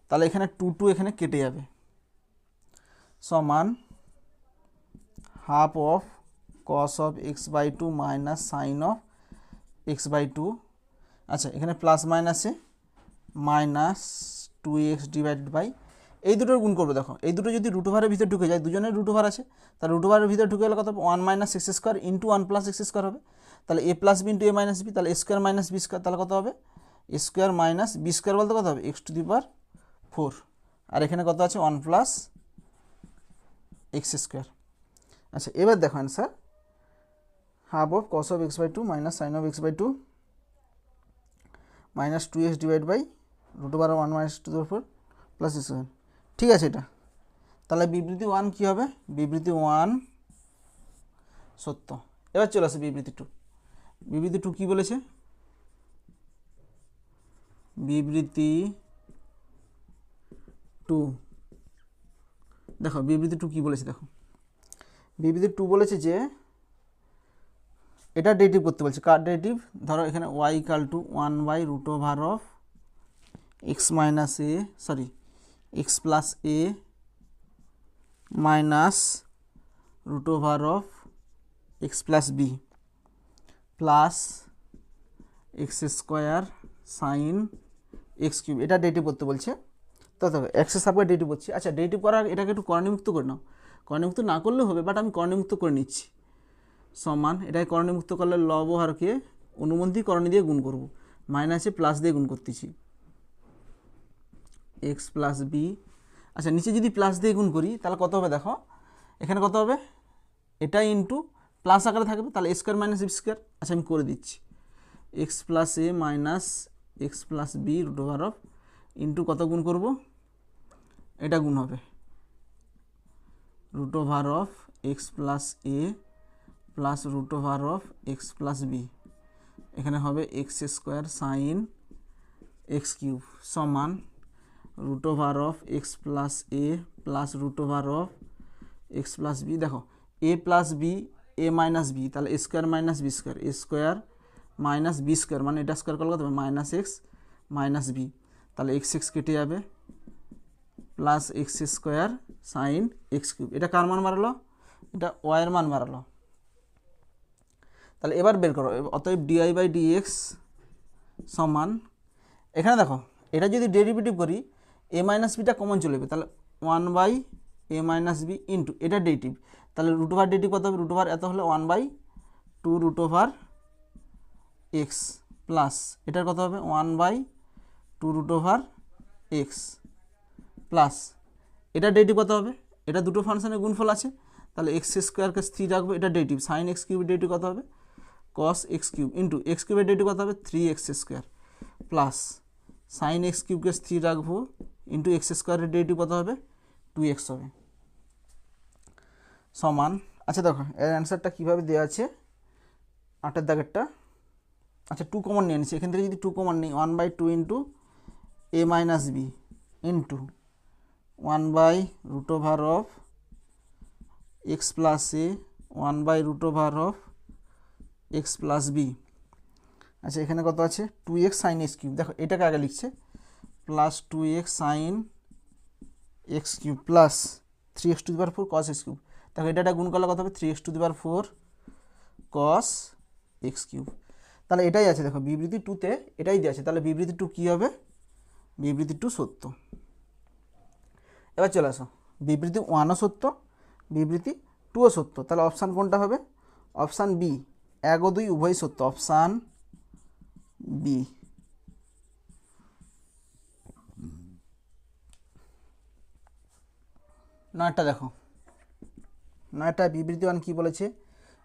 তাহলে এখানে 2 এখানে কেটে যাবে, সমান half of cos of x by two minus sine of x by two. আচ্ছা, এখানে প্লাস মাইনাসে মাইনাস 2x ডিভাইডেড বাই, এই দুটোর গুণ করবো। দেখো এই দুটো যদি রুট ওভারের ভিতরে ঢুকে যায়, দুজনের রুট ওভার আছে, তাহলে রুট ওভারের ভিতরে ঢুকে গেলে কত হবে, 1 minus x square into 1 plus x square হবে। তাহলে এ plus B into a minus B, তাহলে A square minus B square, তাহলে কত হবে এ স্কোয়ার মাইনাস বি স্কোয়ার বলতে কত হবে এক্স টু দি পাওয়ার 4। আর এখানে কত আছে 1 প্লাস এক্স স্কোয়ার। আচ্ছা, এবার দেখো answer half of cos of x by two minus sine of x by two minus 2x divide by root over 1 minus 2/4 plus x square. ঠিক আছে এটা। তাহলে বিবৃতি 1 কী হবে, বিবৃতি 1 সত্য। এবার চলে আসে বিবৃতি 2। বিবৃতি 2 কী বলেছে, বিবৃতি 2 দেখো বিবৃতি 2 কী বলেছে, দেখো বিবৃতি 2 বলেছে যে এটা ডেরিভেটিভ করতে বলছে। কার ডেরিভেটিভ, ধরো এখানে y equal to 1 by root over of x minus a sorry x plus A minus root over of x plus b plus x square sine x cube. এটা ডেরিভেটিভ করতে বলছে। তো দেখো এক্সের সাপোর্ট ডেরিভেটিভ করছি। আচ্ছা, ডেরিভেটিভ করার এটাকে একটু করণীমুক্ত করে নাও। করণীমুক্ত না করলেও হবে, বাট আমি করণীমুক্ত করে নিচ্ছি। সমান এটাকে করণীমুক্ত করলে লব ও হারকে অনুবন্ধী করণী দিয়ে গুণ করব, মাইনাসে প্লাস দিয়ে গুণ করতেছি এক্স প্লাস বি। আচ্ছা, নিচে যদি প্লাস দিয়ে গুণ করি তাহলে কত হবে, দেখো এখানে কত হবে, এটা ইন্টু প্লাস আকারে থাকবে, তাহলে A square minus B square. আচ্ছা, আমি করে দিচ্ছি X plus A minus X plus B root over of into কত গুণ করব, এটা গুণ হবে root over of x plus A plus root over of x plus B, এখানে হবে X square sine x cube সমান root over of x plus A plus root over of x plus B. দেখো A plus B A minus B, তাহলে A square minus B square, A square minus B square মানে এটা স্কোয়ার করলে কত হবে মাইনাস এক্স মাইনাস বি, তাহলে এক্স এক্স কেটে যাবে plus x square sine x cube. এটা কার মান বাড়ালো, এটা ওয়াইয়ের মান বাড়ালো। তাহলে এবার বের করো, অতএব ডিআই বাই ডিএক্স সমান, এখানে দেখো এটা যদি ডেরিভেটিভ করি এ মাইনাস বিটা কমন চলে যাবে, তাহলে 1 by a minus b into এটা ডেরিভেটিভ, তাহলে রুট ওভার ডেরিভেটিভ কত হবে, রুট ওভার এত হলে 1 by 2 root over x plus এটার কত হবে 1 by 2 root over x plus এটা ডেরিভেটিভ কত হবে, এটা দুটো ফাংশনের গুণফল আছে, তাহলে এক্স স্কোয়ারকে স্থির রাখবো, এটা ডেরিভেটিভ সাইন এক্স কিউবের ডেরিভেটিভ কত হবে cos x cube into X কিউবের ডেরিভেটিভ কত হবে 3x square plus sine X কিউবকে স্থির রাখবো ইন্টু এক্স স্কোয়ারের ডেরিভেটিভ কত হবে 2x হবে সমান। আচ্ছা দেখো এর অ্যান্সারটা কীভাবে দেওয়া আছে, 8 দাগেরটা। আচ্ছা 2 কমন নিয়ে নিচ্ছি, এখান থেকে যদি 2 কমন নিই 1 by 2 into a minus b into 1 by root over of x plus a 1 by root over of x plus b. আচ্ছা, এখানে কত আছে 2x সাইন এক্স কিউব, দেখো এটাকে আগে লিখছে plus 2x sine x cube plus 3x to the power 4 cos x cube. দেখো এটা গুণ করলে কত হবে 3x to the power 4 cos x cube. তাহলে এটাই আছে, দেখো বিবৃতি 2তে এটাই দেওয়া আছে, তাহলে বিবৃতি 2 কী হবে, বিবৃতি 2 সত্য। এবার চলে আসো, বিবৃতি 1ও সত্য, বিবৃতি 2ও সত্য, তাহলে অপশান কোনটা হবে, অপশান বি 1 ও 2 উভয়ই সত্য, অপশান বি। নয়টা দেখো, নয়টা বিবৃতি 1 কী বলেছে,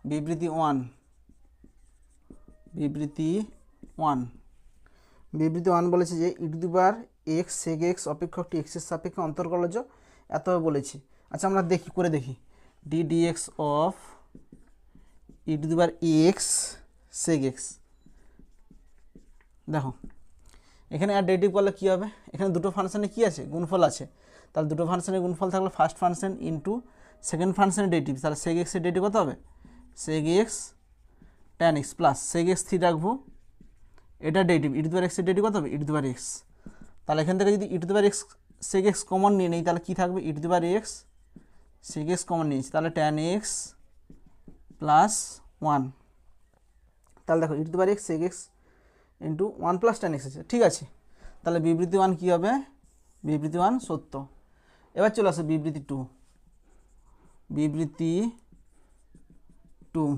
বিবৃতি 1 বলেছে যে E to the power x sec X অপেক্ষকটি এক্সের সাপেক্ষে অন্তর্কলজ এত বলেছে। আচ্ছা আমরা দেখি করে দেখি, d d x of e to the power x sec x. দেখো এখানে আর ডেরিভেটিভ করলে কী হবে, এখানে দুটো ফাংশনে কী আছে গুণফল আছে, তাহলে দুটো ফাংশনের গুণফল থাকলে ফার্স্ট ফাংশন ইন্টু সেকেন্ড ফাংশনের ডেরিভেটিভ, তাহলে সেক এক্সের ডেরিভেটিভ কত হবে sec x tan x plus sec x স্থির রাখবো, এটা ডেরিভেটিভ ই টু দি পাওয়ার এক্সের ডেরিভেটিভ কত হবে e to the power x. তাহলে এখান থেকে যদি e to the power x sec x common নিয়ে নেই, তাহলে কী থাকবে e to the power x, sec x common নিয়েছি, তাহলে ট্যান এক্স প্লাস 1, তাহলে দেখো e to the power x sec x into 1 plus tan x আছে, ঠিক আছে। তাহলে বিবৃতি 1 কী হবে, বিবৃতি 1 সত্য। এবার চলে আসে বিবৃতি 2, বিবৃতি 2।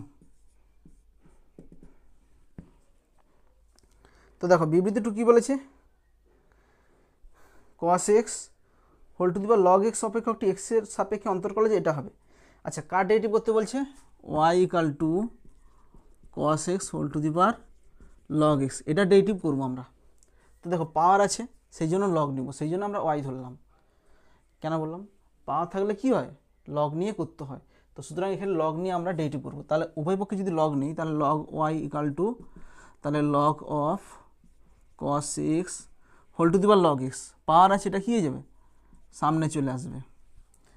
তো দেখো বিবৃতি 2 কী বলেছে, cos x whole to the power log x অপেক্ষকটি x এর সাপেক্ষে অন্তর করলে যে এটা হবে। আচ্ছা কার ডেরিভেটিভ করতে বলছে, y equal to cos x whole to the power log x, এটা ডেরিভেটিভ করবো আমরা। তো দেখো পাওয়ার আছে সেই জন্য লগ নিব, সেই জন্য আমরা y ধরলাম। কেন বললাম, পাওয়ার থাকলে কি হয়, লগ নিয়ে করতে হয়। তো সুতরাং এখানে লগ নিয়ে আমরা ডেরিভেটিভ করবো। তাহলে উভয় পক্ষে যদি লগ নিই, তাহলে log y ইকাল টু, তাহলে log of cos x whole to the power log x, power আছে এটা কী হয়ে যাবে, সামনে চলে আসবে।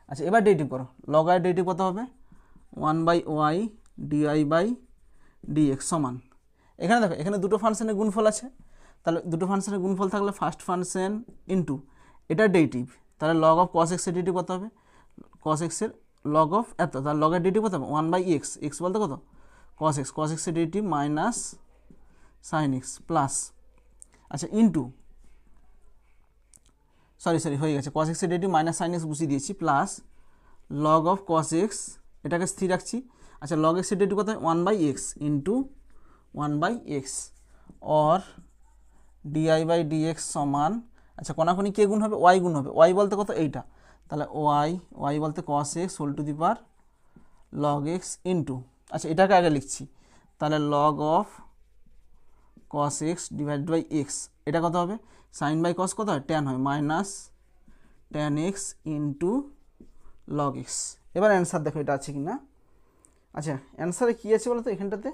আচ্ছা এবার ডেরিভেটিভ করো, log y ডেরিভেটিভ কত হবে, 1/y di/dx সমান, এখানে দেখো এখানে দুটো ফাংশনের গুণফল আছে, তাহলে দুটো ফাংশনের গুণফল থাকলে ফার্স্ট ফাংশন ইন্টু এটা ডেরিভেটিভ, তাহলে log অফ cos x এর ডেরিভেটিভ কত হবে, cos x এর log অফ এত, তাহলে log এর ডেরিভেটিভ কত হবে 1/x, x বলতে কত cos x, cos x এর derivative minus sin x plus, আচ্ছা ইন্টু সরি হয়ে গেছে, cos x এর ডেরিভেটিভ মাইনাস sin x বসিয়ে দিয়েছি, plus log of cos x, এটাকে স্থির রাখছি। আচ্ছা log x এর ডেরিভেটিভ কত হয় 1/x into 1/x or di/dx সমান, আচ্ছা কোনাকুনি কে গুণ হবে, y গুণ হবে, y বলতে কত এইটা, তাহলে y বলতে cos x whole to the power log x into, আচ্ছা এটাকে আগে লিখছি, তাহলে log of cos x divide by x, এটা কত হবে sin বাই cos কত হয় tan হয়, minus tan x into log x। এবার অ্যান্সার দেখো এটা আছে কি না। আচ্ছা অ্যান্সারে কী আছে বলো তো, এখানটাতে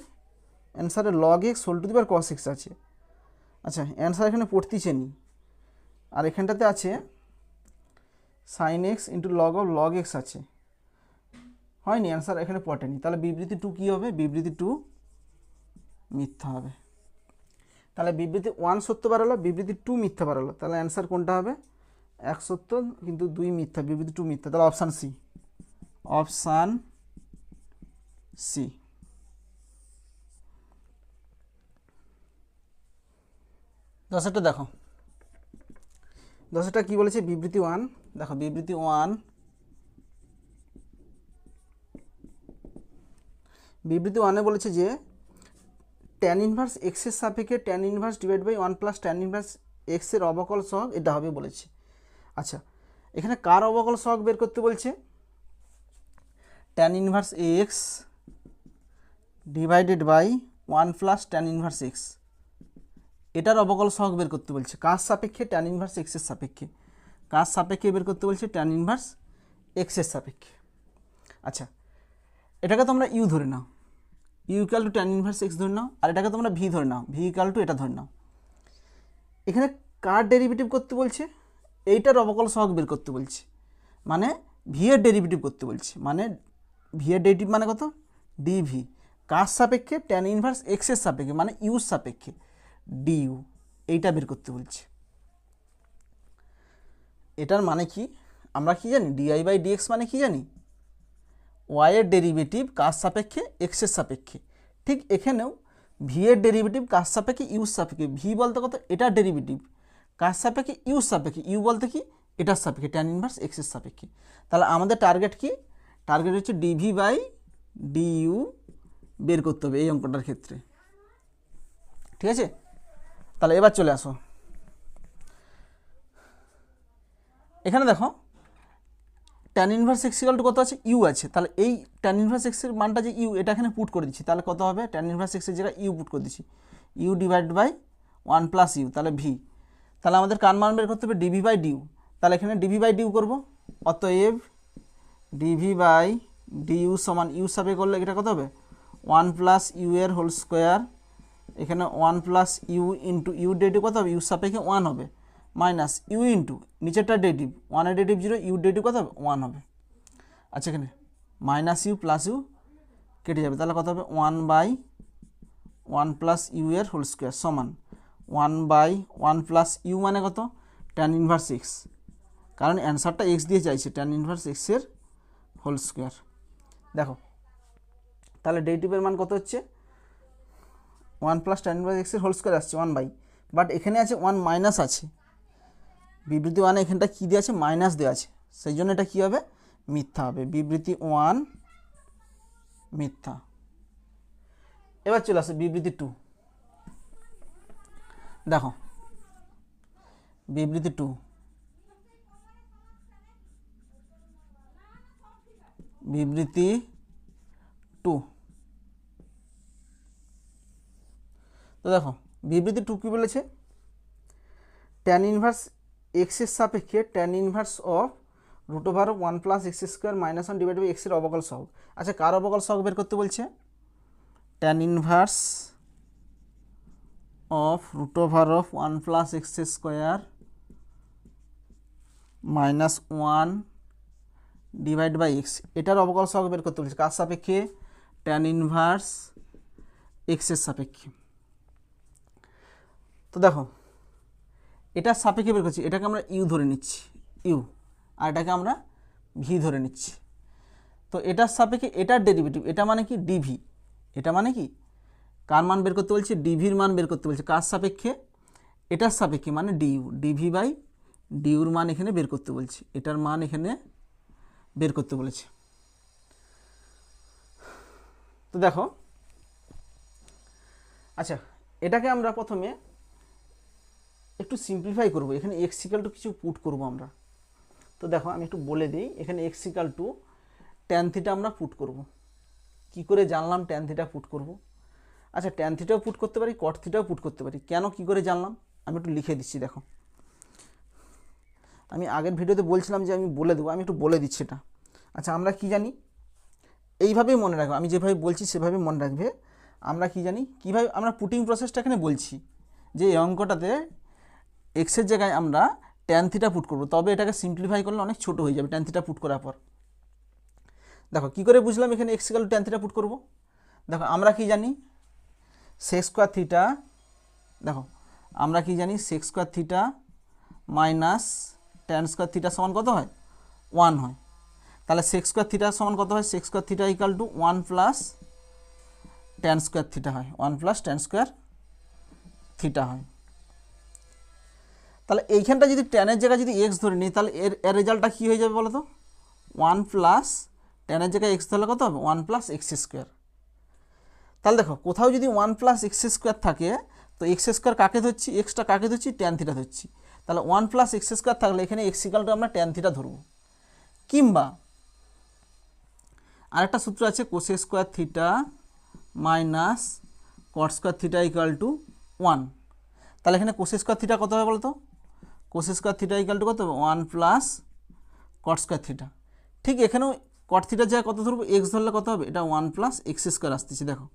অ্যান্সারে log x whole to the power cos x আছে। আচ্ছা অ্যান্সার এখানে পড়তেছে নি, আর এখানটাতে আছে sin x into log of log x আছে, হয়নি, অ্যান্সার এখানে পড়েনি। তাহলে বিবৃতি 2 কী হবে, বিবৃতি 2 মিথ্যা হবে। তাহলে বিবৃতি 1 সত্য বাড়ালো, বিবৃতি 2 মিথ্যা বাড়ালো, তাহলে অ্যান্সার কোনটা হবে, 1 সত্য কিন্তু 2 মিথ্যা, বিবৃতি 2 মিথ্যা, তাহলে অপশান সি, অপশান সি। দশটা দেখো, দশটা কি বলেছে, বিবৃতি 1 দেখো, বিবৃতি 1, বিবৃতি 1-এ বলেছে যে ট্যান ইনভার্স এক্স এর সাপেক্ষে tan inverse divide by 1 plus tan inverse x এর অবকল সহগ এটা হবে বলেছে। আচ্ছা এখানে কার অবকল সহগ বের করতে বলছে, tan inverse x divided by 1 plus tan inverse x, এটার অবকল সহগ বের করতে বলছে, কার সাপেক্ষে, ট্যান ইনভার্স এক্সের সাপেক্ষে, কার সাপেক্ষে বের করতে বলছে, ট্যান ইনভার্স এক্সের সাপেক্ষে। আচ্ছা এটাকে তোমরা ইউ ধরে নাও, u equal to tan inverse x ধরে নাও, আর এটাকে তোমরা ভি ধরে নাও, ভি ইকাল টু এটা ধরে নাও। এখানে কার ডেরিভেটিভ করতে বলছে, এইটার অবকল সহগ বের করতে বলছে, মানে ভি এর ডেরিভেটিভ করতে বলছে, মানে ভি এর ডেরিভেটিভ মানে কত, ডিভি, কার সাপেক্ষে, ট্যান ইনভার্স এক্সের সাপেক্ষে মানে ইউর সাপেক্ষে ডিইউ, এইটা বের করতে বলছে। এটার মানে কি, আমরা কি জানি, ডিআই বাই ডিএক্স মানে কি জানি, ওয়াই এর ডেরিভেটিভ কার সাপেক্ষে, এক্সের সাপেক্ষে। ঠিক এখানেও ভি এর ডেরিভেটিভ কার সাপেক্ষে, ইউর সাপেক্ষে, ভি বলতে কত এটার ডেরিভেটিভ কার সাপেক্ষে, ইউর সাপেক্ষে, ইউ বলতে কি এটার সাপেক্ষে, ট্যান ইনভার্স এক্সের সাপেক্ষে। তাহলে আমাদের টার্গেট কি, টার্গেট হচ্ছে ডিভি বাই ডিইউ বের করতে হবে এই অঙ্কটার ক্ষেত্রে, ঠিক আছে। তাহলে এবার চলে আসো, এখানে দেখো tan inverse x equal to কত আছে, ইউ আছে, তাহলে এই ট্যান ইনভার্স এক্সের মানটা যে ইউ, এটা এখানে পুট করে দিচ্ছি, তাহলে কত হবে, ট্যান ইনভার্স এক্সের জায়গায় ইউ পুট করে দিচ্ছি, u divide by 1 plus u, তাহলে ভি, তাহলে আমাদের কার মান বের করতে হবে, ডিভি বাই ডিউ, তাহলে এখানে ডিভি বাই ডিউ করবো, অতএব ডিভি বাই ডিউ সমান ইউ সাপে করলে এটা কত হবে 1 প্লাস ইউ এর হোল স্কোয়ার, এখানে 1 plus u into u derivative কত হবে, ইউ সাপেক্ষে 1 হবে, মাইনাস ইউ ইন্টু নিচেরটা ডেরিভেটিভ, 1 এর ডেরিভেটিভ 0, ইউ ডেরিভেটিভ কত হবে 1 হবে। আচ্ছা এখানে মাইনাস ইউ প্লাস ইউ কেটে যাবে, তাহলে কত হবে 1/1 প্লাস ইউ এর হোল স্কোয়ার সমান 1/1 প্লাস ইউ মানে কত, ট্যান ইনভার্স এক্স, কারণ অ্যান্সারটা এক্স দিয়ে চাইছে, ট্যান ইনভার্স এক্সের হোল স্কোয়ার। দেখো তাহলে ডেরিভেটিভের মান কত হচ্ছে, 1 প্লাস ট্যান ইনভার্স এক্সের হোল স্কোয়ার আসছে 1 বাই, বাট এখানে আছে 1 মাইনাস আছে, বিবৃতি 1 এখানটা কী দেওয়া আছে, মাইনাস দেওয়া আছে, সেই জন্য এটা কী হবে, মিথ্যা হবে, বিবৃতি 1 মিথ্যা। এবার চলে আসে বিবৃতি 2। দেখো বিবৃতি 2, বিবৃতি 2। তো দেখো বিবৃতি 2 কী বলেছে, ট্যান ইনভার্স এক্সের সাপেক্ষে tan inverse of root over 1 plus x square minus 1 divide by এক্সের অবকল সহগ। আচ্ছা কার অবকল সহগ বের করতে বলছে, tan inverse of root over of 1 plus x square minus 1 divide by x, এটার অবকল সহগ বের করতে বলছে, কার সাপেক্ষে, ট্যান ইনভার্স এক্সের সাপেক্ষে। তো দেখো এটার সাপেক্ষে বের করছি, এটাকে আমরা ইউ ধরে নিচ্ছি, ইউ, আর এটাকে আমরা ভি ধরে নিচ্ছি। তো এটার সাপেক্ষে এটার ডেরিভেটিভ, এটা মানে কি ডিভি, এটা মানে কি কার মান বের করতে বলছে, ডিভির মান বের করতে বলছে, কার সাপেক্ষে, এটার সাপেক্ষে মানে ডিইউ, ডিভি বাই ডিউর মান এখানে বের করতে বলছে, এটার মান এখানে বের করতে বলেছে। তো দেখো আচ্ছা এটাকে আমরা প্রথমে একটু সিম্পলিফাই করব, এখানে এক্স ইকাল টু কিছু পুট করব আমরা। তো দেখো আমি একটু বলে দিই, এখানে x equal to tan theta আমরা পুট করব। কি করে জানলাম ট্যান থিটা পুট করব, আচ্ছা ট্যান থিটাও পুট করতে পারি, কট থিটাও পুট করতে পারি, কেন কি করে জানলাম আমি একটু লিখে দিচ্ছি। দেখো আমি আগের ভিডিওতে বলছিলাম যে আমি বলে দেবো, আমি একটু বলে দিচ্ছি এটা। আচ্ছা আমরা কি জানি, এইভাবেই মনে রাখবো, আমি যেভাবে বলছি সেভাবে মনে রাখবে। আমরা কি জানি, কীভাবে আমরা পুটিং প্রসেসটা এখানে বলছি, যে এই অঙ্কটাতে এক্সের জায়গায় আমরা ট্যান থিটা পুট করবো, তবে এটাকে সিম্পলিফাই করলে অনেক ছোটো হয়ে যাবে ট্যান থিটা পুট করার পর। দেখো কী করে বুঝলাম এখানে x equal to tan theta put করবো, দেখো আমরা কি জানি সেক স্কোয়ার থিটা, দেখো আমরা কি জানি sec square theta minus tan square theta সমান কত হয়, 1 হয়। তাহলে সেক স্কোয়ার থিটা সমান কত হয়, sec square theta equal to 1 plus tan square theta হয়, 1 প্লাস ট্যান স্কোয়ার থিটা হয়। তাহলে এইখানটা যদি ট্যানের জায়গায় যদি এক্স ধরে নিই, তাহলে এর রেজাল্টটা কী হয়ে যাবে বলো তো, 1 প্লাস ট্যানের জায়গায় এক্স ধরলে কত হবে, 1 প্লাস এক্স স্কোয়ার। তাহলে দেখো কোথাও যদি 1 প্লাস এক্স স্কোয়ার থাকে, তো এক্স স্কোয়ার কাকে ধরছি, এক্সটা কাকে ধরছি, ট্যান থিটা ধরছি। তাহলে 1 প্লাস এক্স স্কোয়ার থাকলে এখানে এক্স ইকাল টু আমরা ট্যান থিটা ধরবো। কিংবা আরেকটা সূত্র আছে cosec square theta minus cot square theta equal to 1। তাহলে এখানে কোসেক স্কোয়ার থিটা কত হবে বলো তো, cosec square theta equal to কত হবে, 1 প্লাস কট স্কোয়ার থিটা। ঠিক এখানেও কট থিটার জায়গায় কত ধরবো, এক্স ধরলে কত হবে, এটা 1 প্লাস এক্স স্কোয়ার আসতেছে। দেখো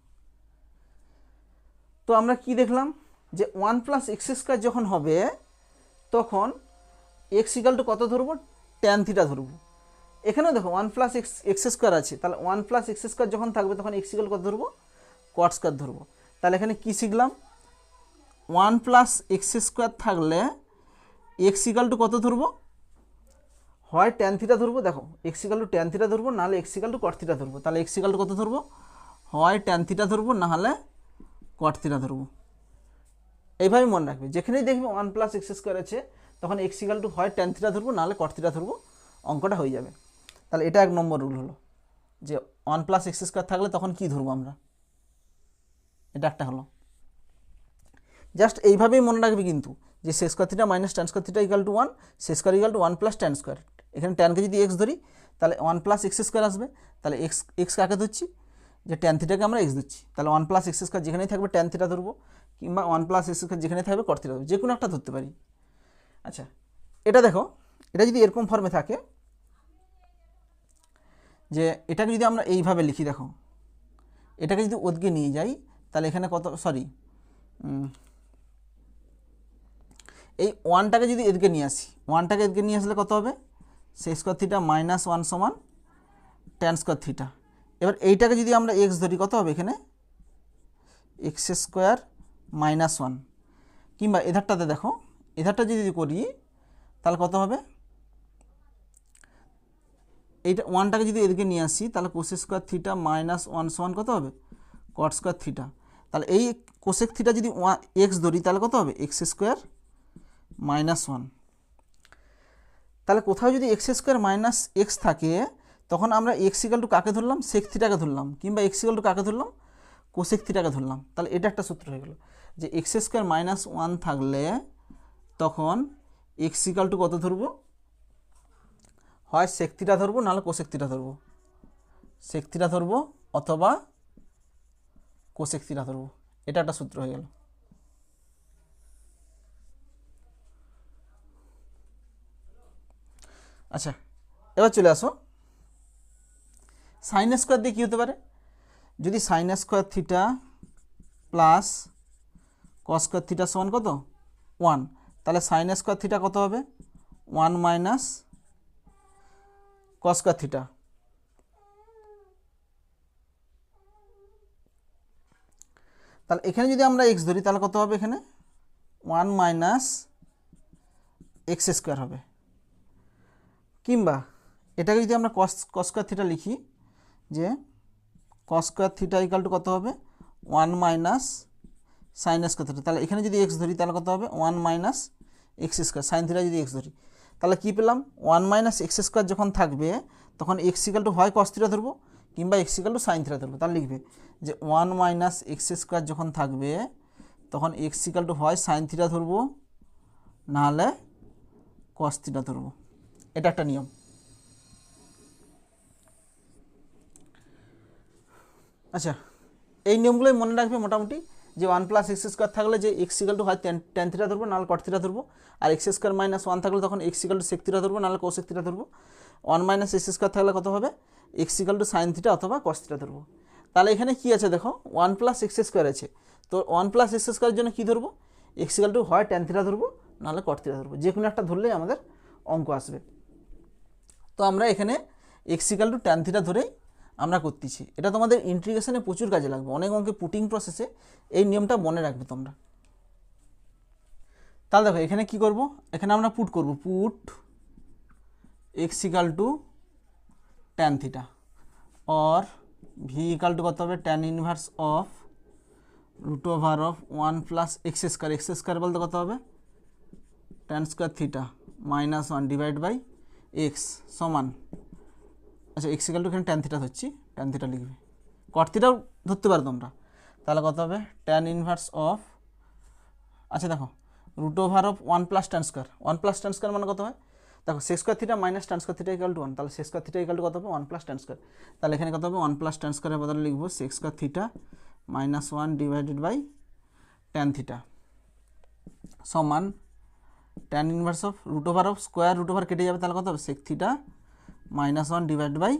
তো আমরা কি দেখলাম, যে 1 প্লাস এক্স স্কোয়ার যখন হবে তখন এক্স ইকাল টু কত ধরবো, ট্যান থিটা ধরবো। এখানেও দেখো 1 প্লাস এক্স স্কোয়ার আছে, তাহলে 1 প্লাস এক্স স্কোয়ার যখন থাকবে তখন এক্স ইকাল কত ধরবো, কট স্কোয়ার ধরবো। তাহলে এখানে কী শিখলাম, 1 প্লাস এক্স স্কোয়ার থাকলে এক্স ইকাল টু কত ধরবো, হয় ট্যান থিটা ধরবো, দেখো x equal to tan theta ধরবো, নাহলে এক্স ইকাল টু কট থিটা ধরবো। তাহলে এক্স ইকাল টু কত ধরবো, হয় ট্যান থিটা ধরবো, নাহলে কট থিটা ধরবো। এইভাবে মনে রাখবে, যেখানেই দেখবে 1 প্লাস এক্স স্কোয়ার আছে তখন এক্স ইকাল টু হয় ট্যান থিটা ধরবো, নাহলে কট থিটা ধরবো, অঙ্কটা হয়ে যাবে। তাহলে এটা 1 নম্বর রুল হলো, যে 1 প্লাস এক্স স্কোয়ার থাকলে তখন কি ধরবো আমরা, এটা একটা হলো। জাস্ট এইভাবেই মনে রাখবে কিন্তু, যে sec square theta minus tan square theta equal to 1, sec square equal to 1 plus tan square. এখানে ট্যানকে যদি এক্স ধরি তাহলে 1 প্লাস এক্স স্কোয়ার আসবে, তাহলে এক্স কাকে ধরছি, যে ট্যান থিটাকে আমরা এক্স ধরছি, তাহলে 1 প্লাস এক্স স্কোয়ার যেখানেই থাকবে ট্যান থিটা ধরবো, কিংবা 1 প্লাস এক্স স্কোয়ার যেখানে থাকবে কট থিটা ধরবো, যে কোনো একটা ধরতে পারি। আচ্ছা এটা দেখো, এটা যদি এরকম ফর্মে থাকে, যে এটাকে যদি আমরা এইভাবে লিখি, দেখো এটাকে যদি ওদিকে নিয়ে যাই তাহলে এখানে কত, সরি এই 1টাকে যদি এদিকে নিয়ে আসি, 1টাকে এদিকে নিয়ে আসলে কত হবে, সেক স্কোয়ার থিটা মাইনাস 1 সমান ট্যান স্কোয়ার থিটা। এবার এইটাকে যদি আমরা এক্স ধরি কত হবে, এখানে এক্স স্কোয়ার মাইনাস 1, কিংবা এধারটাতে দেখো এধারটা যদি করি তাহলে কত হবে, এইটা ওয়ানটাকে যদি এদিকে নিয়ে আসি তাহলে cosec square theta minus one সমান কত হবে কট স্কোয়ার থিটা। তাহলে এই কোসেক থিটা যদি এক্স ধরি তাহলে কত হবে এক্স স্কোয়ার মাইনাস ওয়ান। তাহলে কোথাও যদি এক্স স্কোয়ার মাইনাস এক্স থাকে তখন আমরা এক্স ইকাল টু কাকে ধরলাম সেক থিটাকে ধরলাম, কিংবা এক্স ইকাল টু কাকে ধরলাম কোসেক থিটাকে ধরলাম। তাহলে এটা একটা সূত্র হয়ে গেল যে এক্স স্কোয়ার মাইনাস ওয়ান থাকলে তখন এক্স ইকাল টু কত ধরবো, হয় সেক থিটা ধরবো নাহলে কোসেক থিটা ধরবো, সেক থিটা ধরবো অথবা কোসেক থিটা ধরবো। এটা একটা সূত্র হয়ে গেল। আচ্ছা এবার চলে আসো সাইন স্কোয়ার দিয়ে কী হতে পারে, যদি sign square theta plus cos square theta সমান কত ওয়ান, তাহলে সাইন স্কোয়ার থিটা কত হবে ওয়ান মাইনাস কস স্কোয়ার থিটা। তাহলে এখানে যদি আমরা এক্স ধরি তাহলে কত হবে এখানে ওয়ান মাইনাস এক্স স্কোয়ার হবে, কিংবা এটাকে যদি আমরা কস স্কোয়ার থিটা লিখি যে কস স্কোয়ার থিটা ইকাল টু কত হবে one minus sine square theta. তাহলে এখানে যদি এক্স ধরি তাহলে কত হবে one minus x square, sine theta যদি এক্স ধরি তাহলে কী পেলাম ওয়ান মাইনাস এক্স স্কোয়ার যখন থাকবে তখন এক্স ইকাল টু হয় কস থিটা ধরবো কিংবা x equal to sine theta ধরবো। তাহলে লিখবে যে ওয়ান মাইনাস এক্স স্কোয়ার যখন থাকবে তখন এক্স ইকাল টু হয় সাইন থিটা ধরবো নাহলে কস থিটা ধরবো। এটা একটা নিয়ম। আচ্ছা এই নিয়মগুলোই মনে রাখবে মোটামুটি, যে ওয়ান প্লাস এক্স স্কোয়ার থাকলে যে এক্স ইকাল টু হয় ট্যান থিটা ধরবো নাহলে কট থিটা ধরবো, আর এক্স স্কোয়ার মাইনাস ওয়ান থাকলে তখন x equal to sec theta ধরবো নাহলে কোসেক থিটা ধরবো। ওয়ান মাইনাস এক্স স্কোয়ার থাকলে কত হবে x equal to sine theta অথবা কস থিটা ধরবো। তাহলে এখানে কী আছে দেখো ওয়ান প্লাস এক্স স্কোয়ার আছে, তো ওয়ান প্লাস এক্স স্কোয়ারের জন্য কী ধরবো এক্স ইকাল টু হয় ট্যান থিটা ধরবো নাহলে কট থিটা ধরবো, যে কোনো একটা ধরলেই আমাদের অঙ্ক আসবে। তো আমরা এখানে x equal to tan theta ধরেই আমরা করতেছি। এটা তোমাদের ইন্টিগ্রেশনে প্রচুর কাজে লাগবে, অনেক অঙ্কে পুটিং প্রসেসে এই নিয়মটা মনে রাখবে তোমরা। তাহলে দেখো এখানে কি করব, এখানে আমরা পুট করব, put x equal to tan theta और ভি ইকাল টু কত হবে tan inverse of root over of one plus x square বলতে কত হবে tan square theta minus one divide by x সমান, আচ্ছা এক্স ইকাল টু এখানে ট্যান থিটা ধরছি, ট্যান থিটা লিখবে, কট থিটাও ধরতে পারো তোমরা। তাহলে কত হবে ট্যান ইনভার্স অফ, আচ্ছা দেখো root over of one plus tan square মানে কত হয় দেখো sec square theta minus tan square theta equal to one, তাহলে sec square theta equal to কত হবে ওয়ান প্লাস ট্যান স্কোয়ার। তাহলে এখানে কত হবে ওয়ান প্লাস ট্যান স্কোয়ারের বদলে লিখবো sec square theta minus one divided by tan theta সমান tan inverse of root over কেটে যাবে, তাহলে কত হবে sec theta minus one divide by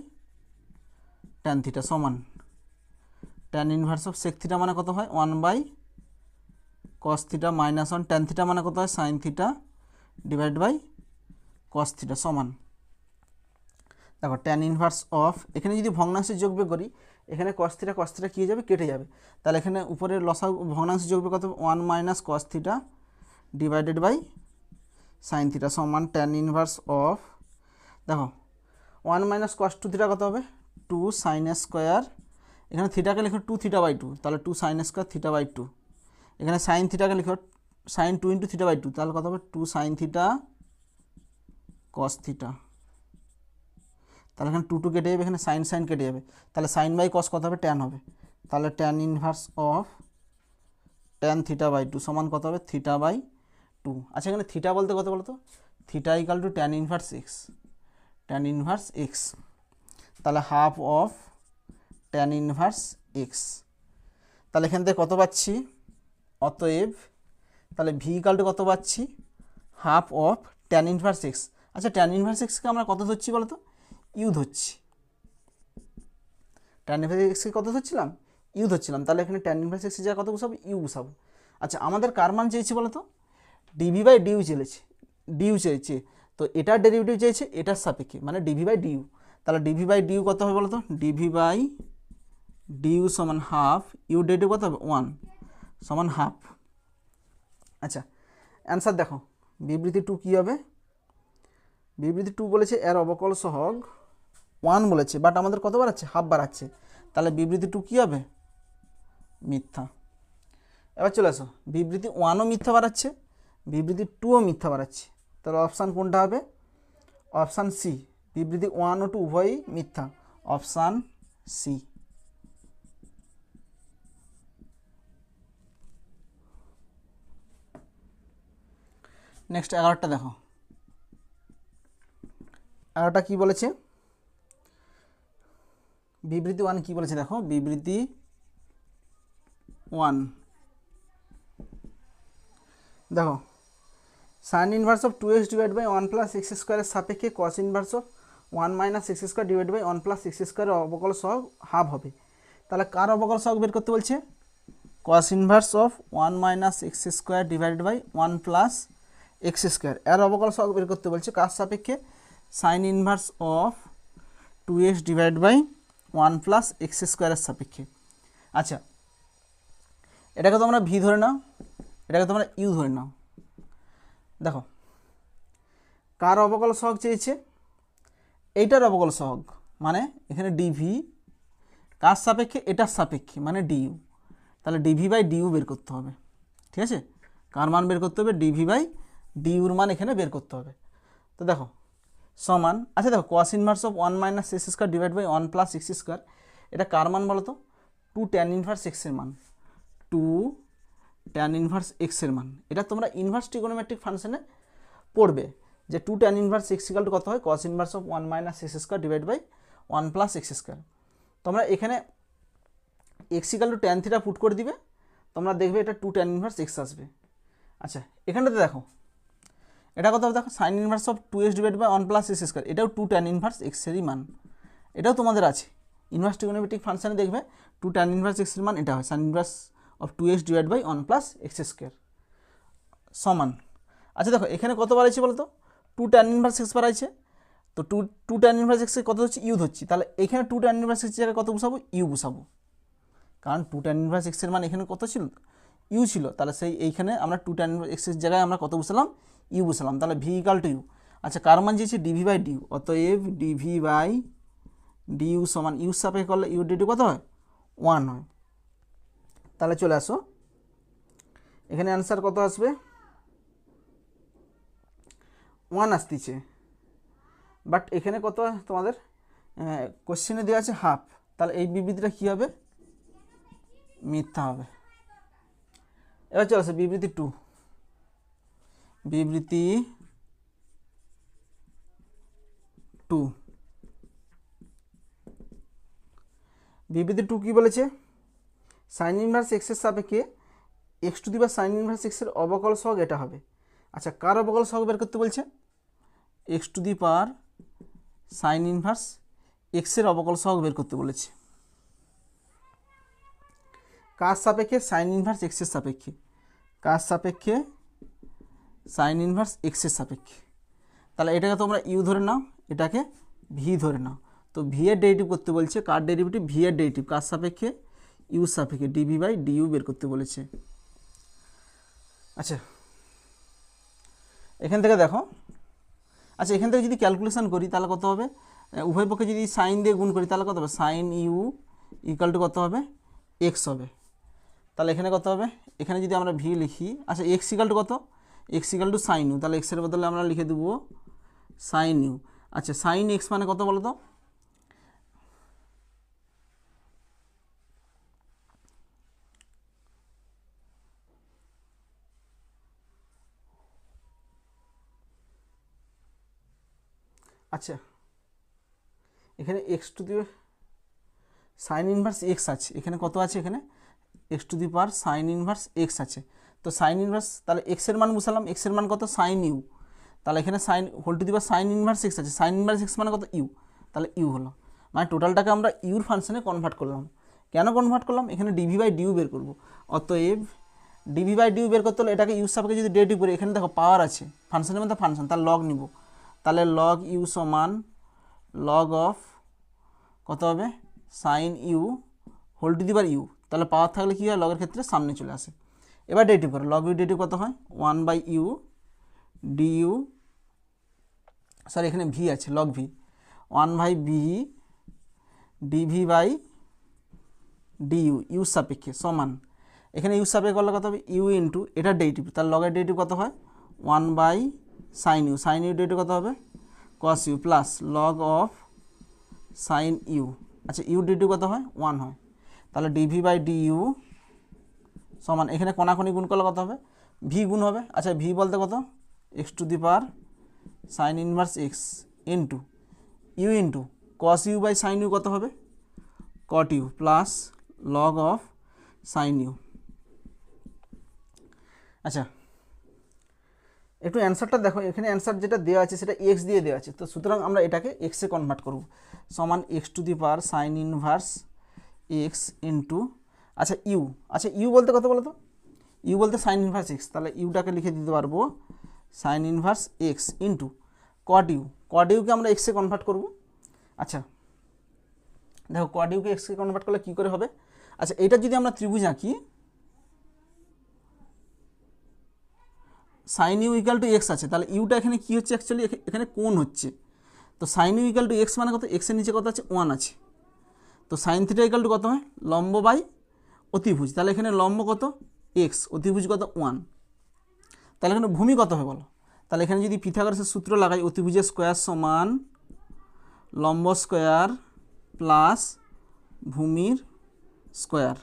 tan theta সমান tan inverse of sec theta মানে কত হয় one by cos theta minus one, tan theta মানে কত হয় sine theta divide by cos theta সমান দেখো ট্যান ইনভার্স অফ, এখানে যদি ভগ্নাংশে যোগ বিয়োগ করি এখানে কস থিটা কী হয়ে যাবে কেটে যাবে, তাহলে এখানে উপরে লসাগু ভগ্নাংশে যোগ বিয়োগ কত one minus cos theta divided by sine theta সমান ট্যান ইনভার্স অফ, দেখো one minus cos two theta কত হবে টু সাইন স্কোয়ার, এখানে থিটাকে লিখো টু থিটা বাই টু, তাহলে two sine square theta by two, এখানে সাইন থিটাকে লিখো sine two into theta by two, তাহলে কত হবে two sine theta cos theta, তাহলে এখানে টু কেটে যাবে, এখানে সাইন কেটে যাবে, তাহলে সাইন বাই কস কত হবে ট্যান হবে, তাহলে tan inverse of tan theta by two সমান কত হবে থিটা বাই টু। আচ্ছা এখানে থিটা বলতে কত বলতো theta equal to tan inverse x, তাহলে half of tan inverse x, তাহলে এখান থেকে কত পাচ্ছি অতএব, তাহলে ভি ইকাল টু কত পাচ্ছি half of tan inverse x. আচ্ছা ট্যান ইনভার্স এক্সকে আমরা কত ধরছি বলো তো ইউ ধরছি, ট্যান ইনভার্স এক্সকে কত ধরছিলাম ইউ ধরছিলাম, তাহলে এখানে ট্যান ইনভার্স এক্সে যা কত বসাবো ইউ বসাবো। আচ্ছা আমাদের কার মান চেয়েছি বলো তো ডিভি বাই ডিউ চেয়েছে, তো এটার ডেরিভেটিভ চেয়েছে এটার সাপেক্ষে মানে ডিভি বাই ডিউ, তাহলে ডিভি বাই ডিউ কত হবে বলো তো ডিভি বাই ডিউ সমান হাফ, ইউ ডেরিভেটিভ কত হবে ওয়ান সমান হাফ। আচ্ছা অ্যান্সার দেখো বিবৃতি টু কী হবে, বিবৃতি টু বলেছে এর অবকল সহগ 1 বলেছে, বাট আমাদের কত বাড়াচ্ছে, হাফ বাড়াচ্ছে, তাহলে বিবৃতি 2 কী হবে, মিথ্যা। এবার চলে আসো, বিবৃতি 1ও মিথ্যা বাড়াচ্ছে, বিবৃতি 2ও মিথ্যা বাড়াচ্ছে, তাহলে অপশান কোনটা হবে, অপশান সি, বিবৃতি 1 ও 2 উভয়ই মিথ্যা, অপশান সি। নেক্সট 11টা দেখো, 11টা কী বলেছে, বিবৃতি 1 কী বলেছে দেখো, বিবৃতি 1 দেখো, sine inverse of 2x divide by 1 plus x স্কোয়ারের সাপেক্ষে cos inverse of 1 minus x square divide by 1 plus x স্কোয়ারের অবকল সহগ হাফ হবে। তাহলে কার অবকল সহগ বের করতে বলছে, cos inverse of 1 minus x square divide by 1 plus x square, এর অবকল সহগ বের করতে বলছে কার সাপেক্ষে, sine inverse of 2x divide by 1 plus x স্কোয়ারের সাপেক্ষে। আচ্ছা, এটাকে তোমরা ভি ধরে নাও, এটাকে তোমরা ইউ ধরে নাও। দেখো, কার অবকল সহগ চেয়েছে, এইটার অবকল সহগ, মানে এখানে ডিভি কার সাপেক্ষে, এটার সাপেক্ষে মানে ডিইউ, তাহলে ডিভি বাই ডিইউ বের করতে হবে। ঠিক আছে, কার মান বের করতে হবে, ডিভি বাই ডিইউর মান এখানে বের করতে হবে। তো দেখো সমান, আচ্ছা দেখো cos inverse of 1 minus x square divide by 1 plus x square, এটা কার মান বলো তো, 2 ট্যান ইনভার্স এক্সের মান, 2 ট্যান ইনভার্স এক্সের মান। এটা তোমরা ইনভার্স ট্রিগোনোমেট্রিক ফাংশনে পড়বে যে 2 tan inverse x equal to কত হয়, cos inverse of 1 minus x square divide by 1 plus x square. তোমরা এখানে x equal to tan theta put করে দিবে, তোমরা দেখবে এটা 2 ট্যান ইনভার্স এক্স আসবে। আচ্ছা, এখানটাতে দেখো এটা কত হবে, দেখো sine inverse of 2x divide by 1 plus x square, এটাও 2 ট্যান ইনভার্স এক্সেরই মান, এটাও তোমাদের আছে ইনভার্স ট্রিগোনোমেট্রিক ফাংশনে দেখবে 2 ট্যান ইনভার্স এক্সের মান এটা হয়, sine inverse of 2x divide by 1 plus x square সমান। আচ্ছা দেখো এখানে কত বাড়াইছে বলো তো, 2 ট্যান ইনভার্স এক্স বাড়াইছে, তো 2 ট্যান ইনভার্স এক্সে কত হচ্ছে, ইউ ধরছি, তাহলে এখানে 2 ট্যান ইনভার্স এক্সের জায়গায় কত বসাবো, ইউ বসাবো, কারণ 2 ট্যান ইনভার্স এক্সের মান এখানে কত ছিল, ইউ ছিল, তাহলে সেই এইখানে আমরা 2 ট্যান ইনভার্স এক্সের জায়গায় আমরা কত বসালাম, ইউ বসালাম, তাহলে ভি ইকাল টু ইউ। আচ্ছা, কার মান দিয়েছে, ডিভি বাই ডিউ, অতএব ডিভি বাই ডিউ সমান ইউ সাপেক্ষে করলে ইউ ডিউ কত হয়, 1 হয়। তাহলে চলে আসো, এখানে অ্যান্সার কত আসবে, 1 আসতেছে, বাট এখানে কত তোমাদের কোশ্চেনে দেওয়া আছে হাফ, তাহলে এই বিবৃতিটা কী হবে, মিথ্যা হবে। এবার চলে আসো বিবৃতি 2, বিবৃতি 2, বিবৃতি 2 কী বলেছে, সাইন ইনভার্স এক্সের সাপেক্ষে x to the power sine inverse এক্সের অবকল সহগ এটা হবে। আচ্ছা, কার অবকল সহগ বের করতে বলছে, x to the power sine inverse এক্সের অবকল সহগ বের করতে বলেছে, কার সাপেক্ষে, সাইন ইনভার্স এক্সের সাপেক্ষে, কার সাপেক্ষে, সাইন ইনভার্স এক্সের সাপেক্ষে। তাহলে এটাকে তোমরা ইউ ধরে নাও, এটাকে ভি ধরে নাও, তো ভি এর ডেরিভেটিভ করতে বলছে, কার ডেরিভেটিভ, ভি এর ডেরিভেটিভ কার সাপেক্ষে, ইউ সাপেক্ষে, ডিভি বাই ডিইউ বের করতে বলেছে। আচ্ছা, এখান থেকে দেখো, আচ্ছা এখান থেকে যদি ক্যালকুলেশন করি তাহলে কত হবে, উভয় পক্ষে যদি সাইন দিয়ে গুণ করি তাহলে কত হবে, সাইন ইউ ইকাল টু কত হবে, এক্স হবে। তাহলে এখানে কত হবে, এখানে যদি আমরা ভি লিখি, আচ্ছা এক্স ইকাল টু কত, x equal to sine u, তাহলে এক্সের বদলে আমরা লিখে দেবো সাইন ইউ। আচ্ছা, সাইন এক্স মানে কত বলো তো, আচ্ছা এখানে x to the sine inverse x আছে, এখানে কত আছে, এখানে x to the power sine inverse x আছে, তো সাইন ইনভার্স, তাহলে এক্সের মান বসালাম, এক্সের মান কত, সাইন ইউ, তাহলে এখানে sine whole to the power sine inverse x আছে, সাইন ইনভার্স এক্স মানে কত, ইউ, তাহলে ইউ হলো, মানে টোটালটাকে আমরা ইউর ফাংশনে কনভার্ট করলাম। কেন কনভার্ট করলাম, এখানে ডিভি বাই ডিউ বের করবো, অতএব ডিভি বাই ডিউ বের করতে হলে এটাকে ইউ সাপেক্ষে যদি ডেরিভেটিভ করি, এখানে দেখো পাওয়ার আছে, ফাংশনের মধ্যে ফাংশন, তার লগ নিব, তাহলে লগ ইউ সমান লগ অফ কত হবে, sine u whole to the power u, তাহলে পাওয়ার থাকলে কী হয়, লগের ক্ষেত্রে সামনে চলে আসে। এবার ডেরিভেটিভ করো, লগ ইউ ডেরিভেটিভ কত হয়, 1 বাই ইউ ডিইউ, সরি এখানে ভি আছে, log v 1/b d v by d u u সাপেক্ষে সমান, এখানে ইউ সাপেক্ষে করলে কত হবে ইউ ইন্টু এটা ডেরিভেটিভ, তার লগের ডেরিভেটিভ কত হয় 1/sin you, sign you derivative কত হবে cos u plus log of sine u. আচ্ছা ইউ ডেরিভেটিভ কত হয় 1 হয়, তাহলে ডিভি বাই ডিইউ সমান, এখানে কোনাকুনি গুণ করলে কত হবে ভি গুণ হবে। আচ্ছা ভি বলতে কত x to the power sine inverse x into u into cos u by sine u কত হবে cot u plus log of sine u. আচ্ছা একটু অ্যান্সারটা দেখো, এখানে অ্যান্সার যেটা দেওয়া আছে সেটা এক্স দিয়ে দেওয়া আছে, তো সুতরাং আমরা এটাকে এক্সে কনভার্ট করব, সমান x to the power sine inverse x into আচ্ছা ইউ, আচ্ছা ইউ বলতে কত বলো তো, ইউ বলতে সাইন ইনভার্স এক্স, তাহলে ইউটাকে লিখে দিতে পারবো sine inverse x into cot u, cot ইউকে আমরা এক্সে কনভার্ট করব। আচ্ছা দেখো কট ইউকে এক্সে কনভার্ট করলে কী করে হবে, আচ্ছা এটা যদি আমরা ত্রিভুজ আঁকি sine u equal to x আছে, তাহলে ইউটা এখানে কী হচ্ছে অ্যাকচুয়ালি এখানে কোণ হচ্ছে, তো sine u equal to x মানে কত এক্সের নিচে কত আছে 1 আছে, তো সাইন থিটা ইকাল টু কত হয় লম্ব বাই অতিভুজ, তাহলে এখানে লম্ব কত এক্স, অতিভুজ কত 1, তাহলে এখানে ভূমি কত হবে বলো, তাহলে এখানে যদি পিথাগোরাসের সূত্র লাগাই অতিভুজের স্কোয়ার সমান লম্ব স্কোয়ার প্লাস ভূমির স্কোয়ার,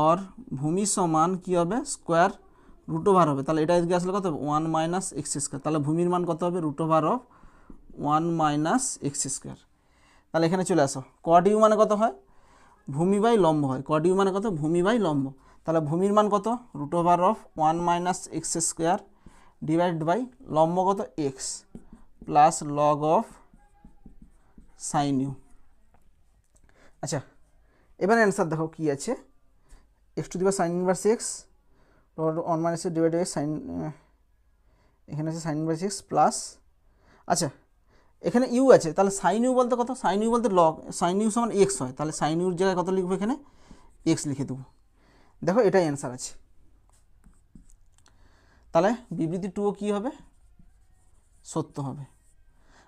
और ভূমি সমান কী হবে স্কোয়ার রুট ওভার হবে, তাহলে এটা এদিকে আসলে কত হবে 1 মাইনাস এক্স স্কোয়ার, তাহলে ভূমির মান কত হবে root over of 1 minus x square. তাহলে এখানে চলে আসো কট ইউ মানে কত হয় ভূমি বাই লম্ব হয়, কট ইউ মানে কত ভূমি বাই লম্ব, তাহলে ভূমির মান কত root over of 1 minus x square divide by লম্ব কত x plus log of sine u. আচ্ছা এবার অ্যান্সার দেখো কী আছে, x to the power sine inverse x 1 minus divide by sine, এখানে আছে সাইন ইনভার্স এক্স প্লাস, আচ্ছা এখানে ইউ আছে, তাহলে সাইন ইউ বলতে কত সাইন ইউ বলতে লগ সাইন ইউ সমান এক্স হয়, তাহলে সাইন ইউর জায়গায় কত লিখবো এখানে এক্স লিখে দেবো, দেখো এটাই অ্যান্সার আছে। তাহলে বিবৃতি টুও কী হবে সত্য হবে।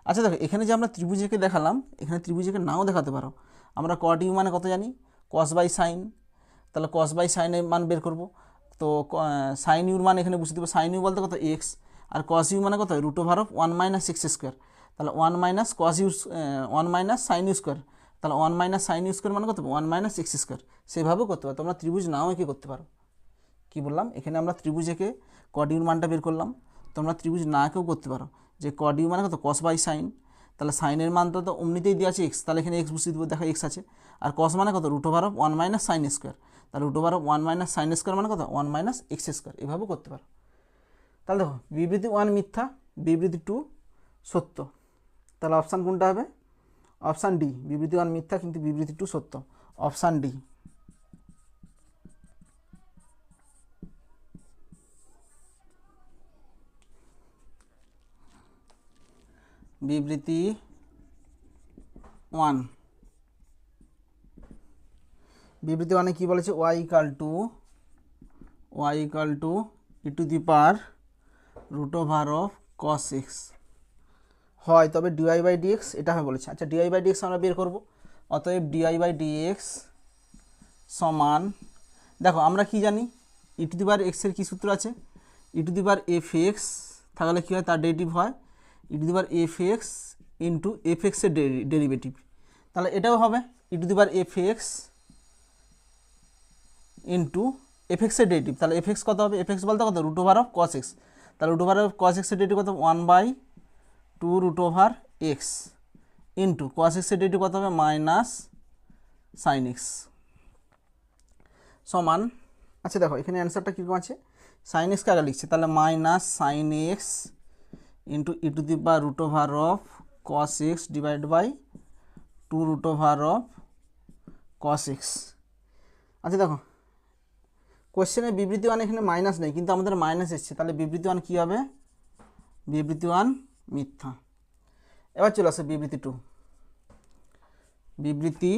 আচ্ছা দেখো এখানে যে আমরা ত্রিভুজকে দেখালাম, এখানে ত্রিভুজকে নাও দেখাতে পারো, আমরা কট ইউ মানে কত জানি কস বাই সাইন, তাহলে কস বাই সাইনের মান বের করবো, তো সাইন ইউর মান এখানে বুঝতে দেবো, সাইন ইউ বলতে কত এক্স, আর কস ইউ মানে কত root over of 1 minus x square, তাহলে 1 minus cos u 1 minus sine u square, তাহলে 1 মাইনাস সাইন ইউ স্কোয়ার মানে কত 1 মাইনাস এক্স স্কোয়ার, সেভাবেও করতে পারো, তোমরা ত্রিভুজ নাও এঁকে করতে পারো। কী বললাম এখানে আমরা ত্রিভুজ এঁকে কট ইউর মানটা বের করলাম, তোমরা ত্রিভুজ না এঁকেও করতে পারো, যে কট ইউ মানে কত কস বাই সাইন, তাহলে সাইনের মানটা তো অমনিতেই দেওয়া আছে এক্স, তাহলে এখানে এক্স বসিয়ে দেবো, দেখো এক্স আছে, আর কস মানে কত root over of 1 minus sine square, তাহলে root over of 1 minus sine square মানে কত 1 মাইনাস এক্স স্কোয়ার, এভাবেও করতে পারো। তাহলে দেখো বিবৃতি 1 মিথ্যা, বিবৃতি 2 সত্য, তাহলে অপশান কোনটা হবে অপশান ডি, বিবৃতি 1 মিথ্যা কিন্তু বিবৃতি 2 সত্য, অপশান ডি। বিবৃতি 1, বিবৃতি 1 কী বলেছে y equal to e to the power root over of cos x হয়, তবে ডিওয়াই বাই ডিএক্স এটা হয় বলেছে। আচ্ছা ডিওয়াই বাই ডিএক্স আমরা বের করবো, অতএব ডিওয়াই বাই ডিএক্স সমান, দেখো আমরা কি জানি ই টু দি পাওয়ার এক্সের কী সূত্র আছে ই to the power f x থাকলে কী হয় তার ডেরিভেটিভ হয় e to the power f x into f এক্সের ডেরিভেটিভ, তাহলে এটাও হবে e to the power f x into f এক্সের ডেরিভেটিভ, তাহলে এফ এক্স কত হবে এফ এক্স বলতে কত root over of cos x, তাহলে রুট ওভার অফ কস এক্সের ডেরিভেটিভ কত 1/2 root over x into cos এক্সের ডেরিভেটিভ কত হবে মাইনাস সাইন এক্স সমান, আচ্ছা দেখো এখানে অ্যান্সারটা কীরকম আছে সাইন এক্সকে আগে লিখছে, তাহলে minus sine x into E to the power root over of cos x divide by 2 root over of cos x. আচ্ছা দেখো কোশ্চেনে বিবৃতি 1 এখানে মাইনাস নেই কিন্তু আমাদের মাইনাস এসছে, তাহলে বিবৃতি 1 কী হবে বিবৃতি 1 মিথ্যা। এবার চলে আসে বিবৃতি 2, বিবৃতি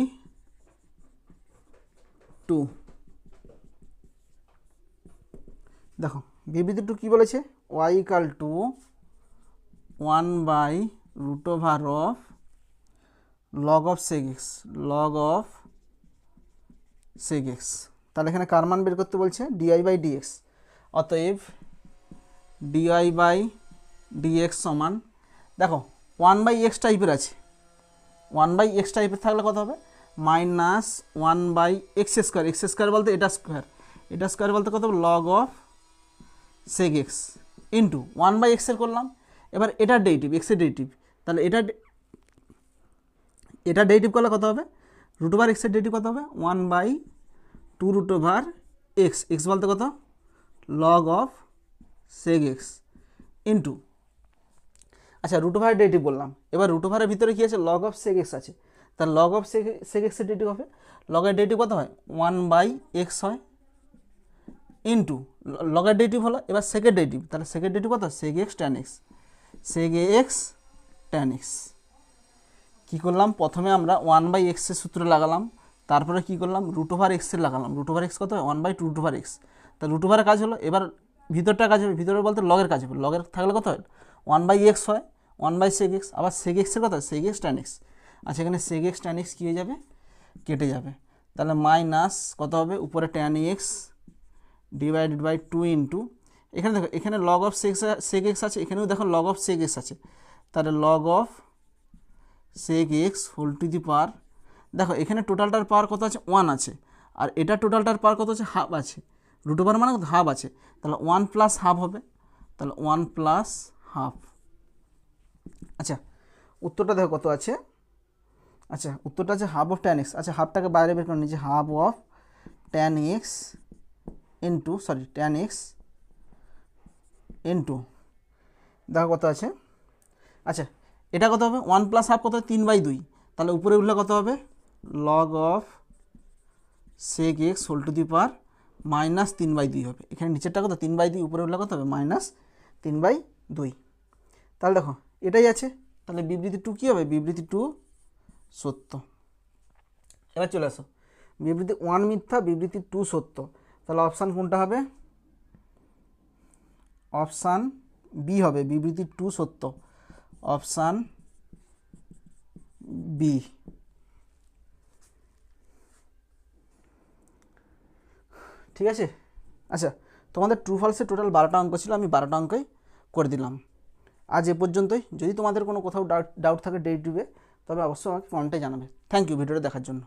2 দেখো বিবৃতি 2 কী বলেছে y equal to 1/√of log of sec x, log of sec x. তাহলে এখানে কার মান বের করতে বলছে, ডিআই বাই ডিএক্স। অতএব ডিআই বাই ডিএক্স সমান, দেখো 1/x টাইপের আছে, 1/x টাইপের থাকলে কত হবে, মাইনাস 1/x²। এক্স স্কোয়ার বলতে এটা স্কোয়ার, এটা স্কোয়ার বলতে কত হবে, log of sec x into 1/x এর করলাম। এবার এটা ডেরিভেটিভ, এক্সের ডেরিভেটিভ, তাহলে এটা ডেরিভেটিভ করলে কত হবে, রুট ওভার এক্সের ডেরিভেটিভ কত হবে, 1/2 রুট ওভার এক্স, এক্স বলতে কত, log of sec x into, আচ্ছা রুট ওভারের ডেরিভেটিভ বললাম, এবার রুট ওভারের ভিতরে কী আছে, লগ অফ সেক এক্স আছে, তার লগ অফ সেক এক্সের ডেরিভেটিভ হবে, লগের ডেরিভেটিভ কত হয়, 1/x হয় ইন্টু লগের ডেরিভেটিভ হলো, এবার সেকের ডেরিভেটিভ, তাহলে সেকের ডেরিভেটিভ কত, sec x tan x, sec x tan x. কী করলাম, প্রথমে আমরা 1/x এর সূত্র লাগালাম, তারপরে কী করলাম, রুট ওভার এক্সের লাগালাম, রুট ওভার এক্স কত হয়, 1/2 রুট ওভার এক্স, তাহলে রুট ওভারের কাজ হলো, এবার ভিতরটা কাজ হবে, ভিতরে বলতে লগের কাজ হবে, লগের থাকলে কত হয়, 1/x হয়, 1/sec x, আবার sec x এর কথা sec x tan x। আচ্ছা এখানে sec x tan x কী হয়ে যাবে, কেটে যাবে, তাহলে মাইনাস কত হবে, উপরে tan x divided by 2 into, এখানে দেখো এখানে লগ অফ sec x আছে, এখানেও দেখো লগ অফ sec x আছে, তাহলে log of sec x whole to the power, দেখো এখানে টোটালটার পাওয়ার কত আছে, 1 আছে, আর এটা টোটালটার পাওয়ার কত আছে, হাফ আছে, রুট ওভার মানে কত, হাফ আছে, তাহলে 1 প্লাস হাফ হবে, তাহলে 1 প্লাস হাফ। আচ্ছা উত্তরটা দেখো কত আছে, আচ্ছা উত্তরটা আছে হাফ অফ ট্যান এক্স, আচ্ছা হাফটাকে বাইরে বের করে নিয়েছি, half of tan x into, sorry tan x into, দেখো কত আছে, আচ্ছা এটা কত হবে, 1 প্লাস হাফ কত, 3/2, তাহলে উপরে উঠলে কত হবে, log of sec x whole to the power minus 3/2 হবে, এখানে নিচেরটা কত, 3/2, উপরে উঠলে কত হবে, মাইনাস 3/2। তাহলে দেখো এটাই আছে, তাহলে বিবৃতি 2 কী হবে, বিবৃতি 2 সত্য। এবার চলে আসো, বিবৃতি 1 মিথ্যা, বিবৃতি 2 সত্য, তাহলে অপশান কোনটা হবে, অপশান বি হবে, বিবৃতি 2 সত্য, অপশান বি। ঠিক আছে, আচ্ছা তোমাদের ট্রু ফলসে টোটাল 12টা অঙ্ক ছিল, আমি 12টা অঙ্কই করে দিলাম। আজ এ পর্যন্তই, যদি তোমাদের কোনো কোথাও ডাউট থাকে ডেরিভেটিভে, তবে অবশ্যই আমাকে কমেন্টে জানাবে। থ্যাংক ইউ ভিডিওটা দেখার জন্য।